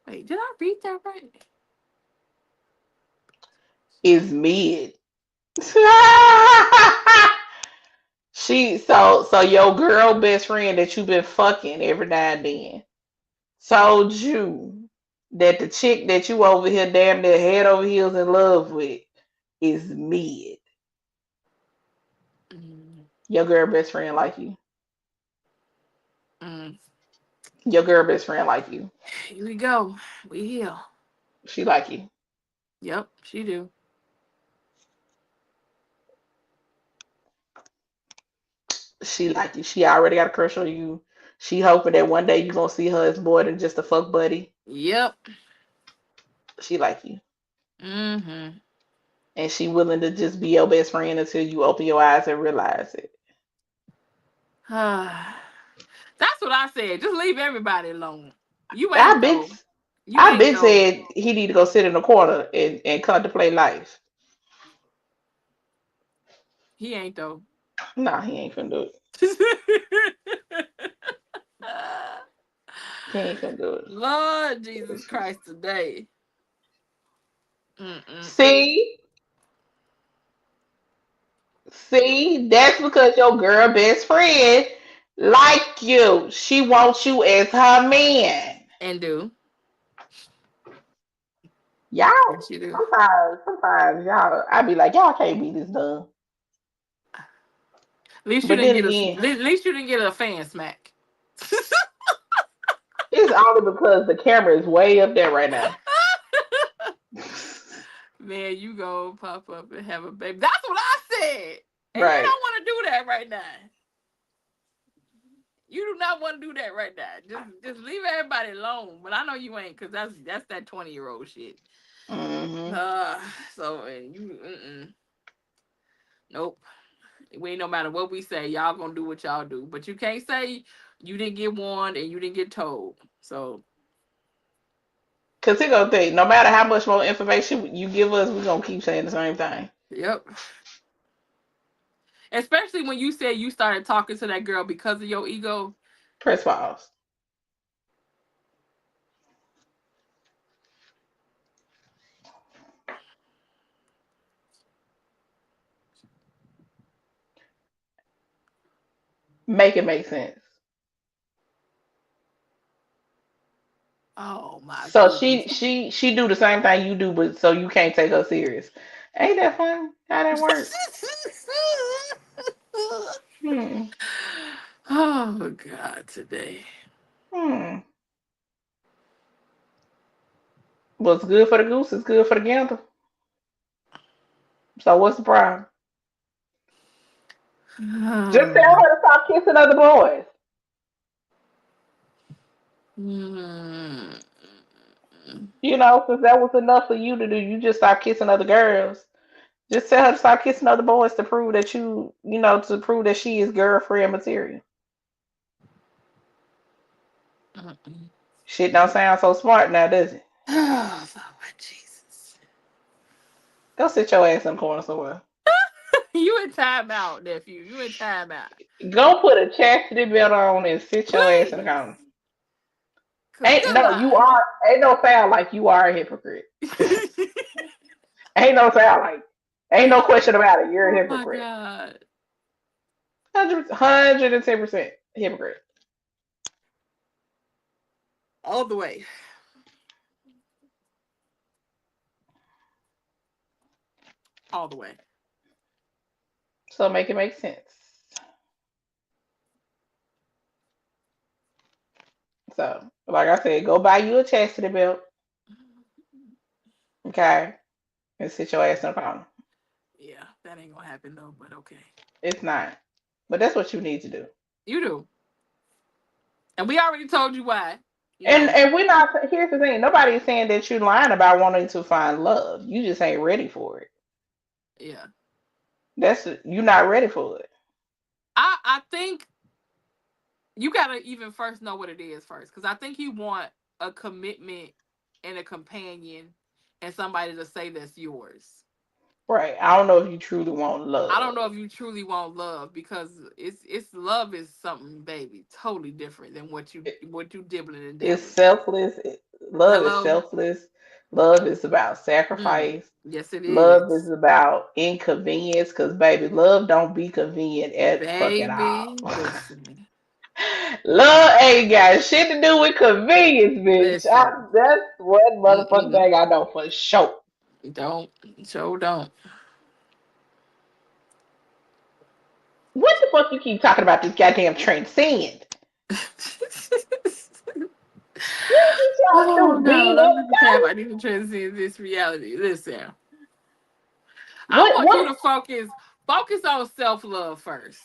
Wait, did I read that right? Is mid. So your girl best friend that you've been fucking every now and then told you that the chick that you over here damn near head over heels in love with is mid. Mm, Your girl best friend like you. mm. Your girl best friend like you. Here we go. We here. She like you. Yep, she do. She like you. She already got a crush on you. She hoping that one day you gonna see her as more than just a fuck buddy. Yep. She like you. Mm-hmm. And she willing to just be your best friend until you open your eyes and realize it. That's what I said. Just leave everybody alone. You I ain't been though. You I ain't been though. said he need to go sit in a corner and contemplate life. He ain't though. Nah, he ain't finna do it. He ain't finna do it. Lord Jesus Christ today. Mm-mm-mm. See? See? That's because your girl best friend like you. She wants you as her man. And do. Y'all, Yes, you do. sometimes y'all, I be like, y'all can't be this dumb. At least you But didn't then get again, a. At least you didn't get a fan smack. it's only because the camera is way up there right now. Man, you go pop up and have a baby. That's what I said. And you Right. don't want to do that right now. You do not want to do that right now. Just leave everybody alone. But I know you ain't, because that's that 20-year-old shit. Mm-hmm. So and you nope. We ain't, no matter what we say, y'all gonna do what y'all do. But you can't say you didn't get warned and you didn't get told. So Cause he gonna think, no matter how much more information you give us, we gonna keep saying the same thing. yep. Especially when you said you started talking to that girl because of your ego. Press pause. Make it make sense. Oh my So goodness. she do the same thing you do, but so you can't take her serious. Ain't that funny? How that work? Hmm. Oh God, today. Hmm. What's good for the goose is good for the gander. So what's the problem? Just tell her to stop kissing other boys. Hmm. You know, since that was enough for you to do, you just stop kissing other girls. Just tell her to stop kissing other boys to prove that to prove that she is girlfriend material. Shit don't sound so smart now, does it? Oh, Lord Jesus. Go sit your ass in the corner somewhere. You in timeout, nephew. You in timeout. Go put a chastity belt on and sit your ass in the Please. corner. Cause good lie. Ain't no sound like you are a hypocrite. Ain't no sound like, ain't no question about it. You're a Oh my hypocrite. God. 110% hypocrite. All the way. All the way. So make it make sense. So, like I said, go buy you a chastity belt, okay, and sit your ass in the corner. Yeah, that ain't gonna happen though, but okay. It's not, but that's what you need to do. You do. And we already told you why. You And know. and we're not. Here's the thing: nobody is saying that you're lying about wanting to find love. You just ain't ready for it. Yeah. That's you're not ready for it. I think you gotta even first know what it is first. Cause I think you want a commitment and a companion and somebody to say that's yours. Right. I don't know if you truly want I don't love. know if you truly want love because it's love is something, baby, totally different than what you dibbling and It's dabbling with. selfless. Love is Hello? selfless. Love is about Mm. sacrifice. Yes, it Love is is. about inconvenience. Cause baby, love don't be convenient at fucking all. Baby, listen. Love ain't got shit to do with convenience, bitch. Listen. That's one motherfucking Mm-mm. thing I know for sure. Don't. So don't. What the fuck you keep talking about this goddamn transcend? What is Oh y'all do? no, Being let me just have everybody? I need to transcend this reality. Listen. I What want you what to focus on self-love first.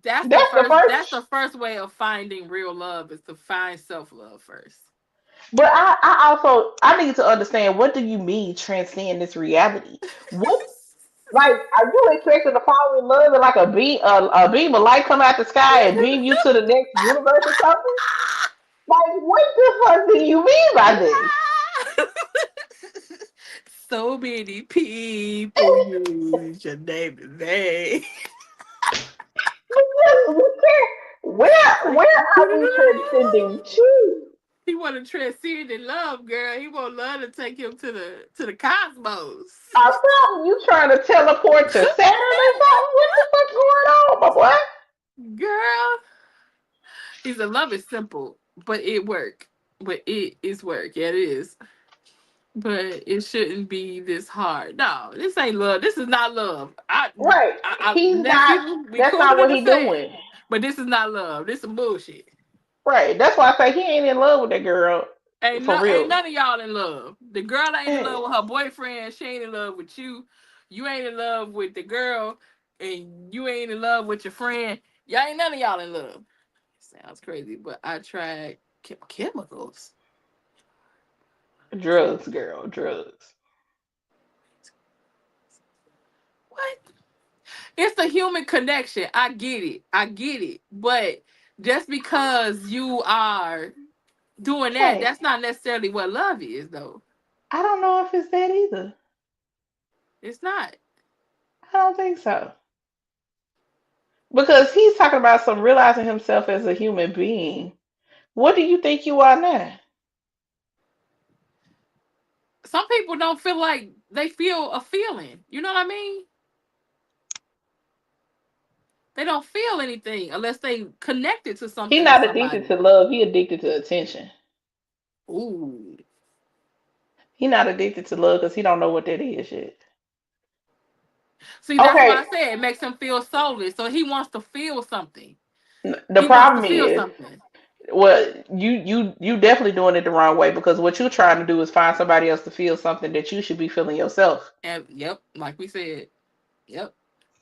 That's the that's the first that's the first first way of finding real love is to find self-love first. but I also I need to understand what do you mean transcend this reality? What like are you expecting to fall in love and like a beam of light come out the sky and beam you to the next universe or something? Like what the fuck do you mean by this? So many people use your name in vain. Where are we transcending to? He want to transcend in love, girl. He want love to take him to the cosmos. I thought you trying to teleport to Saturn or something? What the fuck's going on, my boy? Girl, he said love is simple, but it work. But it is work. Yeah, it is. But it shouldn't be this hard. No, this ain't love. This is not love. Right. He's not. Nephew, we That's cool not to what he understand. doing. But this is not love. This is some bullshit. Right. That's why I say he ain't in love with that girl for Ain't real. none of y'all in love. The girl ain't in love Hey, with her boyfriend. She ain't in love with you. You ain't in love with the girl, and you ain't in love with your friend. Y'all ain't none of y'all in love. Sounds crazy, but I tried chemicals. drugs, girl, drugs. What? It's a human connection. I get it. I get it. But just because you are doing that, Hey, that's not necessarily what love is, though. I don't know if it's that either. It's not. I don't think so. Because he's talking about some realizing himself as a human being. What do you think you are now? Some people don't feel like they feel a feeling. You know what I mean? They don't feel anything unless they connected to He something or not addicted somebody. to love. He addicted to attention. Ooh. He not addicted to love because he don't know what that is yet. See, that's why I Okay, said it makes him feel soulless. So he wants to feel something. the He wants to problem feel is, something. well, you definitely doing it the wrong way because what you're trying to do is find somebody else to feel something that you should be feeling yourself. And yep, like we said. Yep.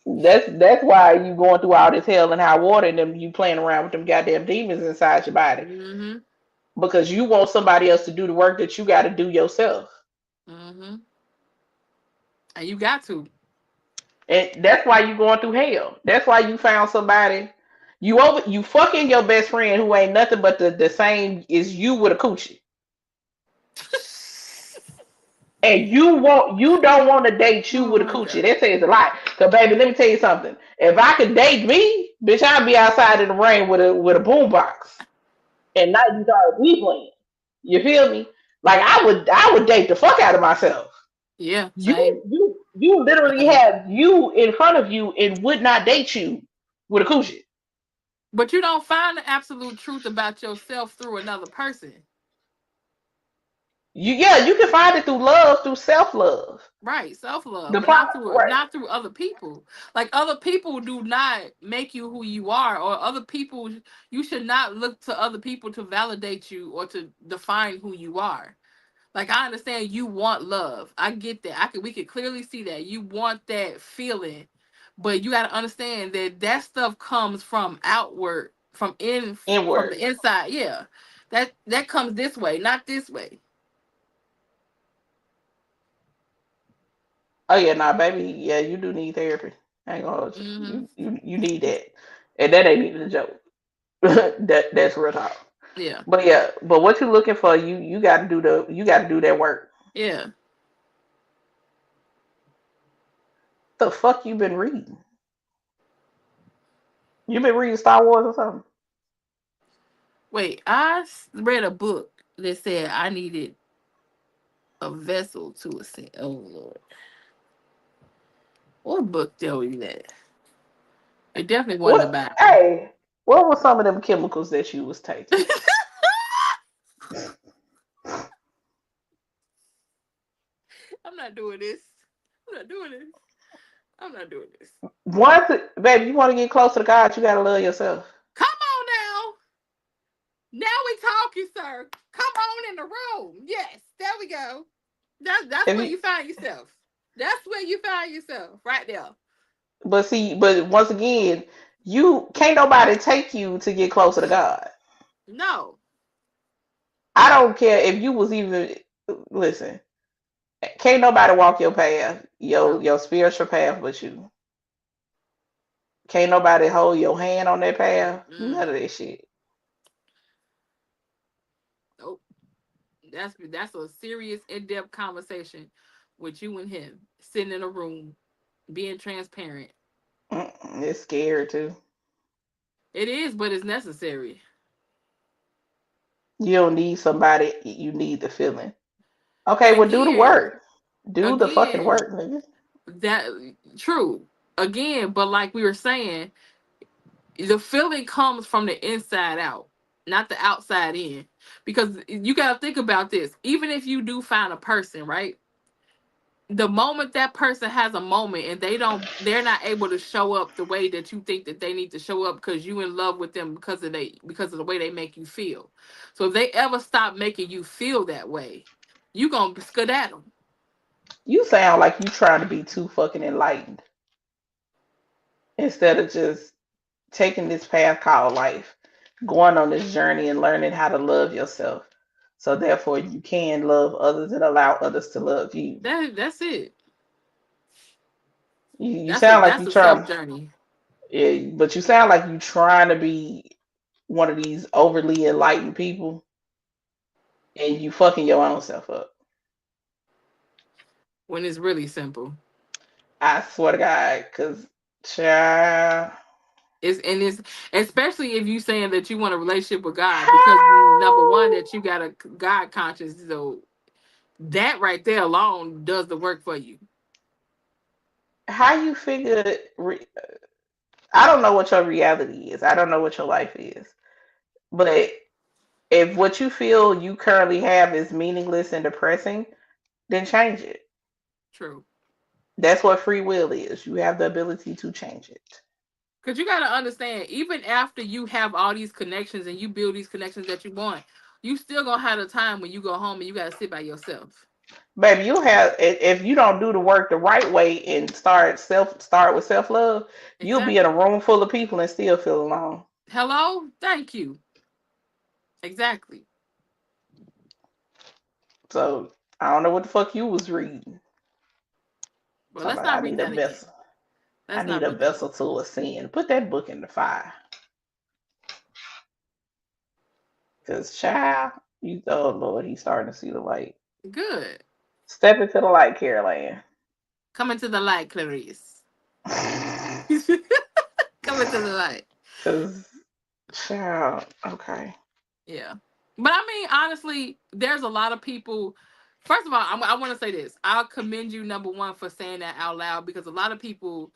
That's why you going through all this hell and high water and them you playing around with them goddamn demons inside your body Mm-hmm. because you want somebody else to do the work that you got to do yourself. Mm-hmm. And you got to. And that's why you going through hell. That's why you found somebody. You fucking your best friend who ain't nothing but the same as you with a coochie. And you don't want to date you Oh with a my coochie. god. That says a lot. Cause baby, let me tell you something. If I could date me, bitch, I'd be outside in the rain with a boombox. And now you start we playing. You feel me? Like I would date the fuck out of myself. Yeah, You same. you literally Same. have you in front of you and would not date you with a coochie. But you don't find the absolute truth about yourself through another person. You can find it through love, through self love. Right, self love, The but problem, right? not through other people. Like other people do not make you who you are, or other people. You should not look to other people to validate you or to define who you are. Like I understand you want love. I get that. We could clearly see that you want that feeling, but you got to understand that that stuff comes from outward, from Inward. the inside. Yeah, that comes this way, not this way. Oh yeah, nah, baby. Yeah, you do need therapy. I ain't gonna hold you. Hmm. You need that, and that ain't even a joke. That's real talk. Yeah, But yeah, but what you looking for? You got to do that work. yeah. The fuck you been reading? You been reading Star Wars or something? Wait, read a book that said I needed a vessel to ascend. Oh Lord, what book tell you that? It definitely wasn't the What? Bible. Hey, what were some of them chemicals that you was taking? I'm not doing this. I'm not doing this. I'm not doing this. Once, baby, you want to get closer to God, you gotta love yourself. Come on now. Now we talking, sir. Come on in the room. Yes, there we go. That's If where you, you find yourself. That's where you find yourself, right there. but once again, you can't nobody take you to get closer to God. No. I don't care if you was even listen. Can't nobody walk your path, No. your spiritual path, but you. Can't nobody hold your hand on that path. Mm-mm. None of that shit. Nope. That's a serious, in-depth conversation with you and him, sitting in a room, being transparent. It's scary too. It is, but it's necessary. You don't need somebody. You need the feeling. Okay, And well, do the again, work. Do the fucking again, work, nigga. that true. Again, but like we were saying, the feeling comes from the inside out, not the outside in. Because you got to think about this. Even if you do find a person, right? The moment that person has a moment and they're not able to show up the way that you think that they need to show up because you in love with them because of the way they make you feel. So if they ever stop making you feel that way, you gonna skedaddle. You sound like you trying to be too fucking enlightened instead of just taking this path called life, going on this journey and learning how to love yourself. So therefore you can love others and allow others to love you. That's it. You sound like you That's a self trying, journey. yeah, but you sound like you trying to be one of these overly enlightened people, and you fucking your own self up. When it's really simple. I swear to God, cause child, It's especially if you saying that you want a relationship with God because number one that you got a God conscious, so that right there alone does the work for you. how you figure? I don't know what your reality is. I don't know what your life is. But if what you feel you currently have is meaningless and depressing, then change it. True. That's what free will is. You have the ability to change it. Because you got to understand, even after you have all these connections and you build these connections that you want, you still gonna have a time when you go home and you got to sit by yourself. Baby, you have if you don't do the work the right way and start with self love, you'll be in a Exactly. room full of people and still feel alone. Hello. Thank you. Exactly. So I don't know what the fuck you was reading. Well, Talking let's about not I read need a that again. vessel. I Let's need not a read that vessel again. to ascend. Put that book in the fire. Cause child, you oh Lord, he's starting to see the light. Good. Step into the light, Caroline. Coming to the light, Clarice. Coming to the light. Cause child, okay. Yeah. But I mean, honestly, there's a lot of people. First of all, I want to say this. I'll commend you, number one, for saying that out loud because a lot of people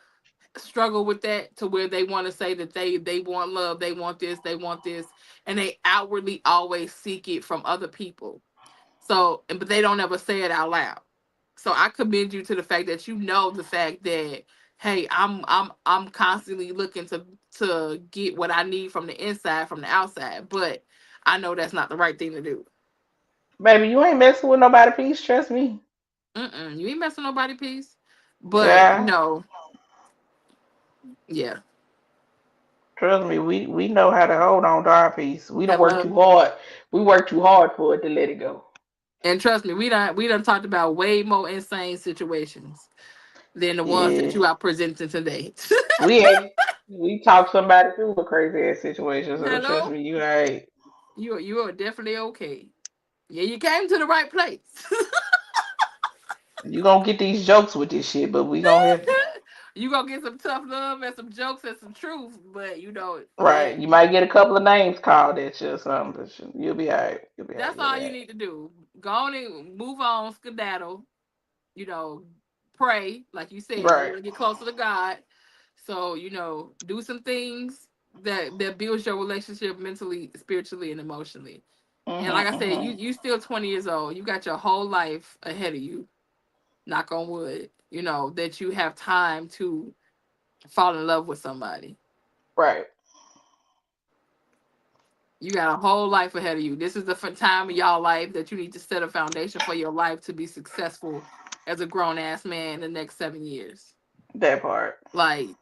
struggle with that to where they want to say that they want love, they want this, and they outwardly always seek it from other people. So, but they don't ever say it out loud. So I commend you to the fact that you know the fact that hey, I'm constantly looking to get what I need from the inside, from the outside, but I know that's not the right thing to do. Baby, you ain't messing with nobody, please trust me. You ain't messing nobody peace. But Yeah. yeah. Trust me, we know how to hold on to our peace. We don't work too Hello. hard. We work too hard for it to let it go. And trust me, we done talked about way more insane situations than the ones that Yeah. you are presenting today. We talked somebody through a crazy ass situation, so trust Hello. me, you ain't. You are definitely okay. Yeah, you came to the right place. You gonna get these jokes with this shit, but we gonna have You gonna get some tough love and some jokes and some truth, but right. You might get a couple of names called at you or something, but you'll be alright. You'll be alright. that's You'll all be you alright. need to do. Go on and move on, skedaddle. You know, pray like you said. You Right. want to get closer to God, so do some things that builds your relationship mentally, spiritually, and emotionally. And like I said, Mhm. you still 20 years old. You got your whole life ahead of you. Knock on wood. That you have time to fall in love with somebody. Right. You got a whole life ahead of you. This is the time of y'all life that you need to set a foundation for your life to be successful as a grown ass man in the next 7 years. That part. Like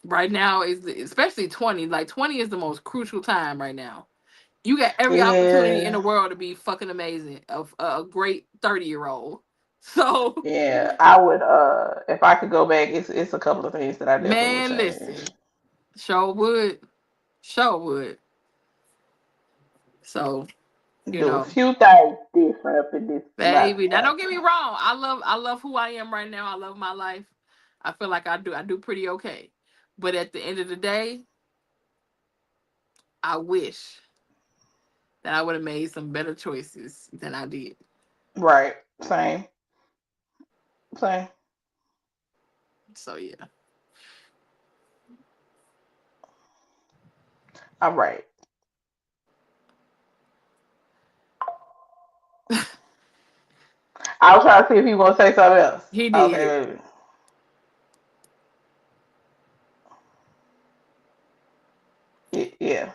right now is especially 20. Like 20 is the most crucial time right now. You got every opportunity in Yeah. the world to be fucking amazing. Of a great 30-year-old. So Yeah. I would if I could go back, it's a couple of things that I definitely would man, change. listen. Sure would. Sure would. So, you Do a know. few things different up in this Baby, now don't get me motherfucker. wrong. I love who I am right now. I love my life. I feel like I do pretty okay. But at the end of the day, I wish that I would have made some better choices than I did. Right. Same. Same. So yeah. All right. I was trying to see if you want to say something else. He did. Okay, baby. Yeah,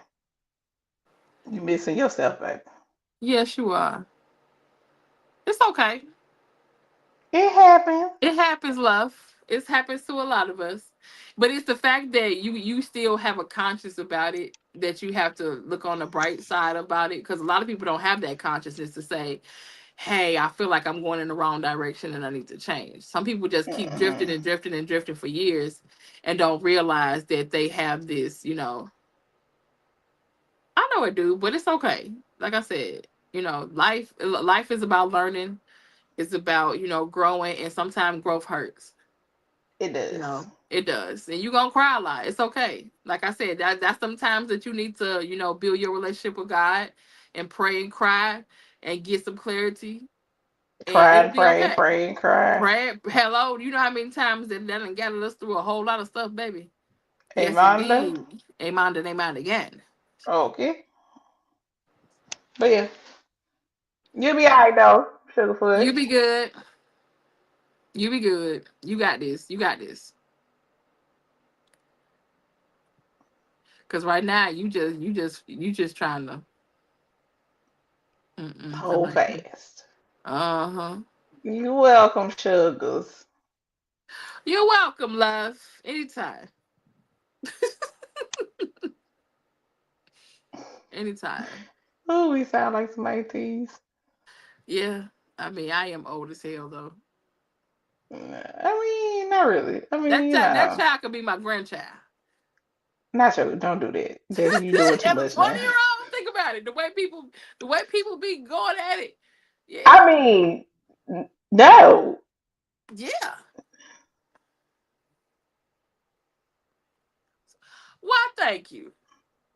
you missing yourself, baby. Yes, you are. It's okay. It happened. It happens, love. It happens to a lot of us. But it's the fact that you still have a conscience about it, that you have to look on the bright side about it, because a lot of people don't have that consciousness to say, hey, I feel like I'm going in the wrong direction and I need to change. Some people just keep drifting Mm-mm. and drifting and drifting for years and don't realize that they have this, I know it do, but it's okay. Like I said, life is about learning. It's about, growing, and sometimes growth hurts. It does. It does. And you're gonna cry a lot. It's okay. Like I said, that's sometimes that you need to, build your relationship with God and pray and cry and get some clarity, and Cry it'll and be pray and okay. pray and cry. Pray, hello. You know how many times that done gathered us through a whole lot of stuff, baby? Yes, Amanda. indeed. Amen and amen again. Okay. But yeah, you'll be alright though, You Sugarfoot. be good. You be good. You got this. You got this. Cause right now you just trying to. I'm Hold like, fast. uh-huh. You welcome, sugars. You're welcome, love. Anytime. Anytime. Oh, we sound like some 18s. Yeah. I mean, I am old as hell though. I mean, not really. I That mean, that child could be my grandchild. not sure. Don't do that. That you doing too As a much 20 now. year old, think about it. The way people be going at it. I Yeah. mean, no. Yeah. Why? Thank you.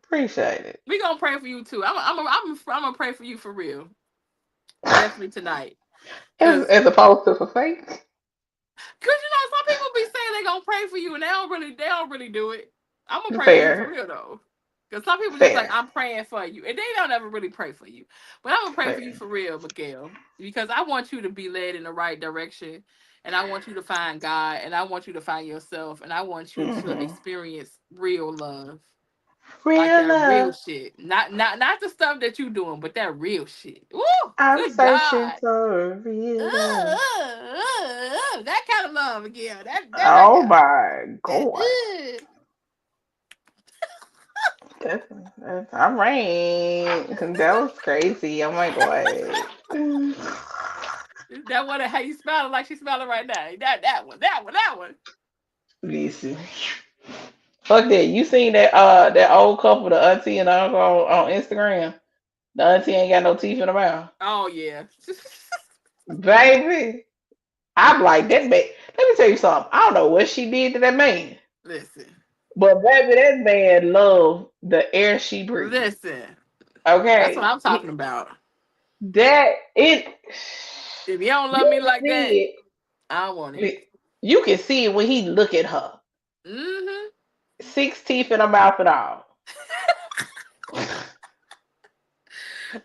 Appreciate it. We gonna pray for you too. I'm gonna pray for you for real. Definitely tonight. Cause As opposed to for fake. some people be saying they gonna pray for you and they don't really do it. I'm gonna pray for you for Fair. real though. Because some people just like, Fair. I'm praying for you. And they don't ever really pray for you. But I'm gonna pray for you Fair. for real, Miguel. Because I want you to be led in the right direction. And I want you to find God. And I want you to find yourself. And I want you to Hmm. experience real love. Like Real that real love. shit. Not the stuff that you doing, but that real shit. Woo! I'm Good searching God. for real love. That kind of love again. That right Oh there. my god. All right. That was crazy. Oh my god. That one, how you smiling like she's smiling right now. That one. Listen. Fuck that. You seen that old couple, the auntie and uncle on Instagram? The auntie ain't got no teeth in her mouth. Oh yeah. Baby. I'm like that man. Let me tell you something. I don't know what she did to that man. Listen. But baby, that man loved the air she breathed. Listen. That's what Okay. I'm talking about. That it If you don't love you me can like that, see I don't want it. it. You can see it when he look at her. Mm-hmm. 6 teeth in her mouth and all.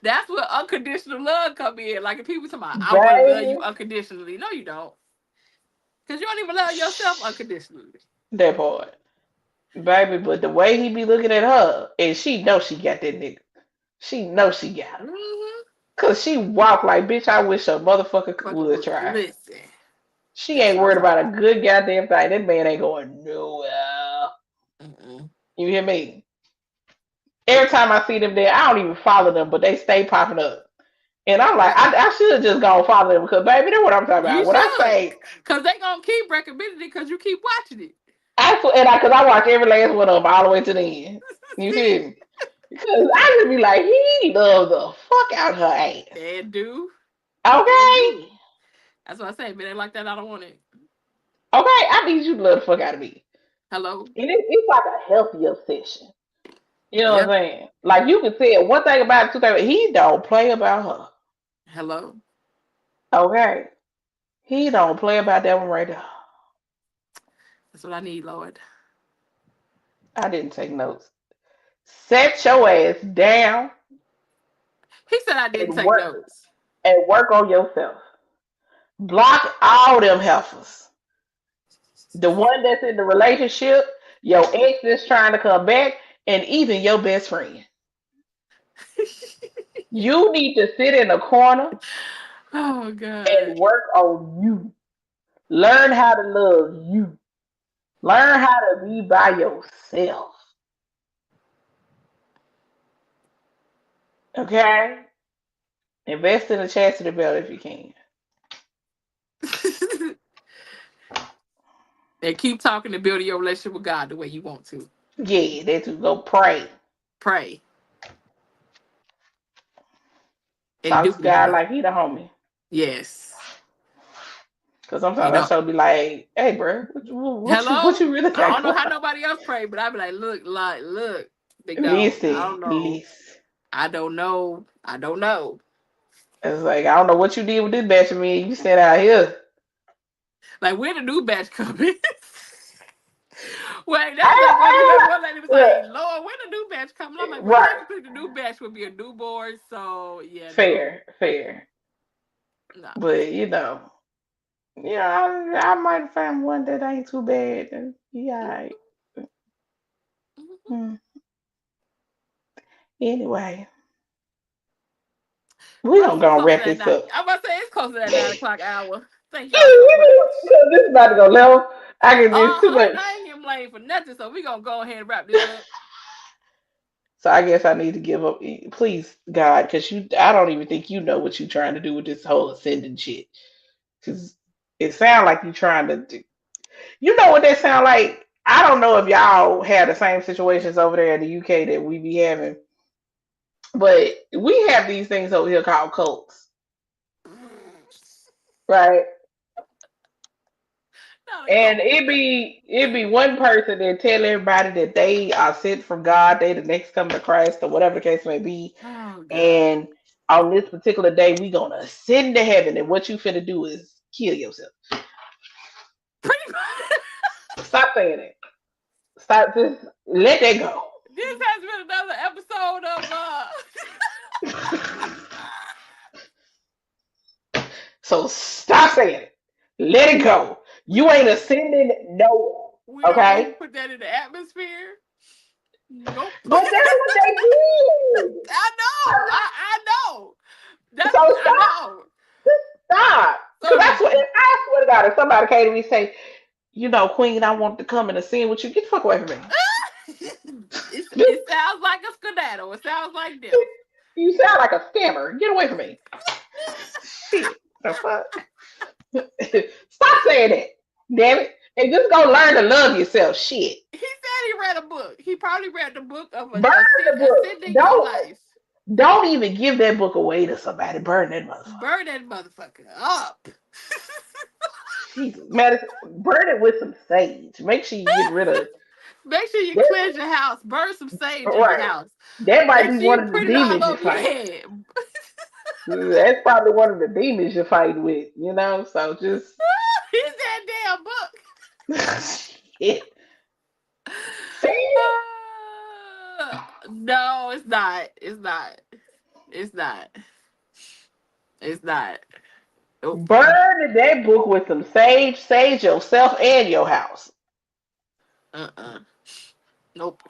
That's where unconditional love come in. Like if people talking about, I want to love you Baby. unconditionally. No, you don't. Because you don't even love yourself unconditionally. That part. Baby, but the way he be looking at her, and she know she got that nigga. She know she got him. Mm-hmm. Cause she walk like, bitch, I wish a motherfucker Fucking would try. listen. She That's ain't what I'm worried talking about a about. good goddamn thing. That man ain't going nowhere. Mm-mm. You hear me? Every time I see them there, I don't even follow them, but they stay popping up. And I'm like, I should have just gone follow them because, baby, that's what I'm talking You about. When I should. say, Because they going to keep recommending it because you keep watching it. because I watch every last one of them all the way to the end. You See? feel me? Because I just be like, he loves the fuck out her ass. They do. They Okay? do. That's what I say. If it ain't like that, I don't want it. Okay? I need you to love the fuck out of me. Hello? And it's like a healthy obsession. You know what I'm Yep. saying? Like you can tell one thing about it, two things, he don't play about Hello? her. Okay? He don't play about that one right there. That's what I need, Lord. I didn't take notes. Set your ass down He said I didn't and take work notes. and work on yourself. Block all them heifers. The one that's in the relationship, your ex that's trying to come back, and even your best friend. You need to sit in a corner Oh God. and work on you. Learn how to love you. Learn how to be by yourself. Okay? Invest in a chastity belt if you can. And keep talking to build your relationship with God the way you want to. Yeah, they to go pray. Pray. And do Talk to the God do. like he the homie. Yes. Cause sometimes I should be like, "Hey, bro, what Hello? you really I got don't know going how on?" nobody else pray, but I be look, big dog. I Listen, don't know. listen. I don't know. I don't know. It's like I don't know what you did with this batch of me. You sent out here. Like, where the new batch coming? Wait, that was like one. You remember Ah, one lady was look, like, "Lord, when the new batch coming?" I'm like, "Well, right. technically, the new batch would be a newborn." So yeah, no, Fair, fair. no. But I might find one that ain't too bad. And yeah. Hmm. Anyway, we Well, gonna it's go and close to wrap that this nine. up. I'm about to say it's close to that 9 o'clock hour. Thank y'all so much. This is about to go level. I can it's too much. I ain't getting blamed for nothing, so we gonna go ahead and wrap this up. So I guess I need to give up. Please, God, because I don't even think you know what you're trying to do with this whole ascending shit. Because it sounds like you're trying to do. You know what that sound like? I don't know if y'all had the same situations over there in the UK that we be having, but we have these things over here called cults, right? Not a And cold. it be one person that tell everybody that they are sent from God, they the next coming to Christ, or whatever the case may be. Oh God. And on this particular day, we gonna ascend to heaven, and what you finna do is kill yourself. Pretty much. Stop saying it. Stop. Just let that go. This has been another episode of So stop saying it. Let it go. we You gonna ain't leave ascending nowhere. we don't go ahead Okay? and put that in the atmosphere. Nope. But that's what they did. I know. I know. That's So I stop. know. Stop. Because So I swear to God, if somebody came to me and say, Queen, I want to come and ascend with you, get the fuck away from me. it sounds like a skedaddle. It sounds like them. You sound like a scammer. Get away from me. Shit. The fuck? Stop saying that. Damn it. And just go learn to love yourself. Shit. He said he read a book. He probably read the book of Burn the book. ascending your life. Don't even give that book away to somebody. Burn that motherfucker. Burn that motherfucker up. Jesus. Man, burn it with some sage. Make sure you get rid of Make sure you that. cleanse your house. Burn some sage in your Right. house. That might Make be sure one you of the put it all demons you over your fight. head. That's probably one of the demons you're fighting with. So just He's that damn book. shit. See? No, it's not. It's not. It's not. It's not. Nope. Burn that book with some sage. Sage yourself and your house. Nope.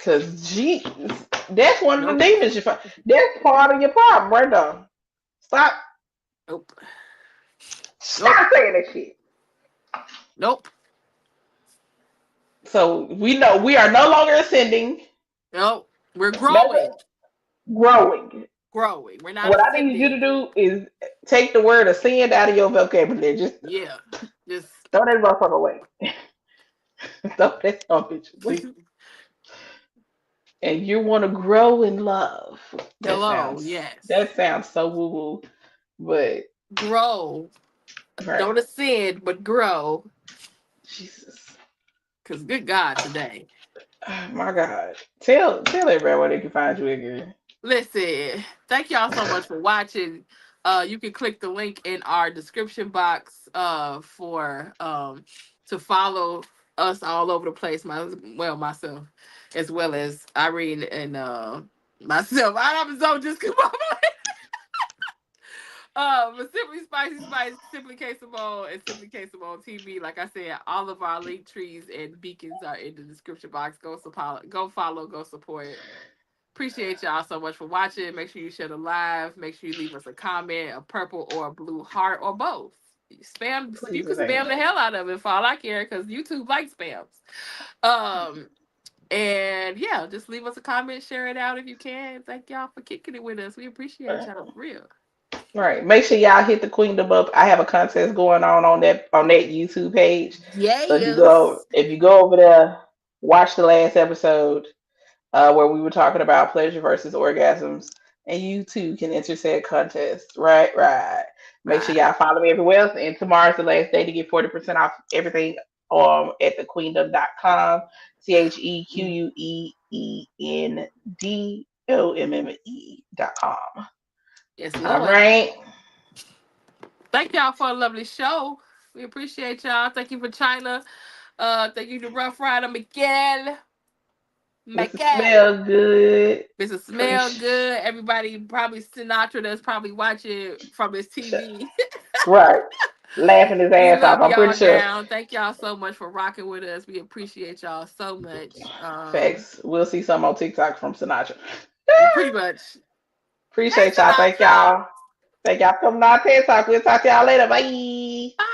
Cause that's one of the Nope. demons you fight. That's part of your problem, right there. Stop. Nope. Stop saying that shit. Nope. So we know we are no longer ascending. Nope. We're Never growing. growing. Growing. We're not What I need you ascending. to do is take the word ascend out of your vocabulary. Just Yeah. Just throw that motherfucker away. Throw that bitch, please. And you want to grow in love. That hello. sounds Yes. that sounds so woo woo, but Grow. right. Don't ascend, but grow. Jesus, Cause good God today. oh, my God, tell everybody where they can find you again. Listen, thank y'all so much for watching. You can click the link in our description box for to follow us all over the place. Myself, as well as Irene and myself. I'm so just come on. But Simply Spicy Spice, Simply Quesable, and Simply Quesable TV. Like I said, all of our link trees and beacons are in the description box. Go support, go follow, go support. Appreciate y'all so much for watching. Make sure you share the live. Make sure you leave us a comment, a purple or a blue heart, or both. Spam. You Please can and spam thank the hell out of it for all I care, because YouTube likes spams. Um, and yeah, just leave us a comment, share it out if you can. Thank y'all for kicking it with us. We appreciate y'all for real. Right. Make sure y'all hit the Queendom up. I have a contest going on that YouTube page. So Yes. if you go over there, watch the last episode where we were talking about pleasure versus orgasms, and you too can enter said contest. Right, right. Make sure Right. y'all follow me everywhere else. And tomorrow's the last day to get 40% off everything at thequeendom.com. TheQueenDomme.com. Yes, All Lord. right. Thank y'all for a lovely show. We appreciate y'all. Thank you for China. Thank you to Rough Rider Miguel. Mrs. Miguel. Smell Good. Mrs. Smell Appreciate. Good. Everybody, probably Sinatra that's probably watching from his TV. Right. Laughing his We ass off. love I'm pretty y'all sure. down. Thank y'all so much for rocking with us. We appreciate y'all so much. Facts. We'll see some on TikTok from Sinatra. Pretty much. Hey, Appreciate y'all. Thank Sinatra. y'all. Thank y'all for coming on TikTok. We'll talk to y'all later. Bye. Bye.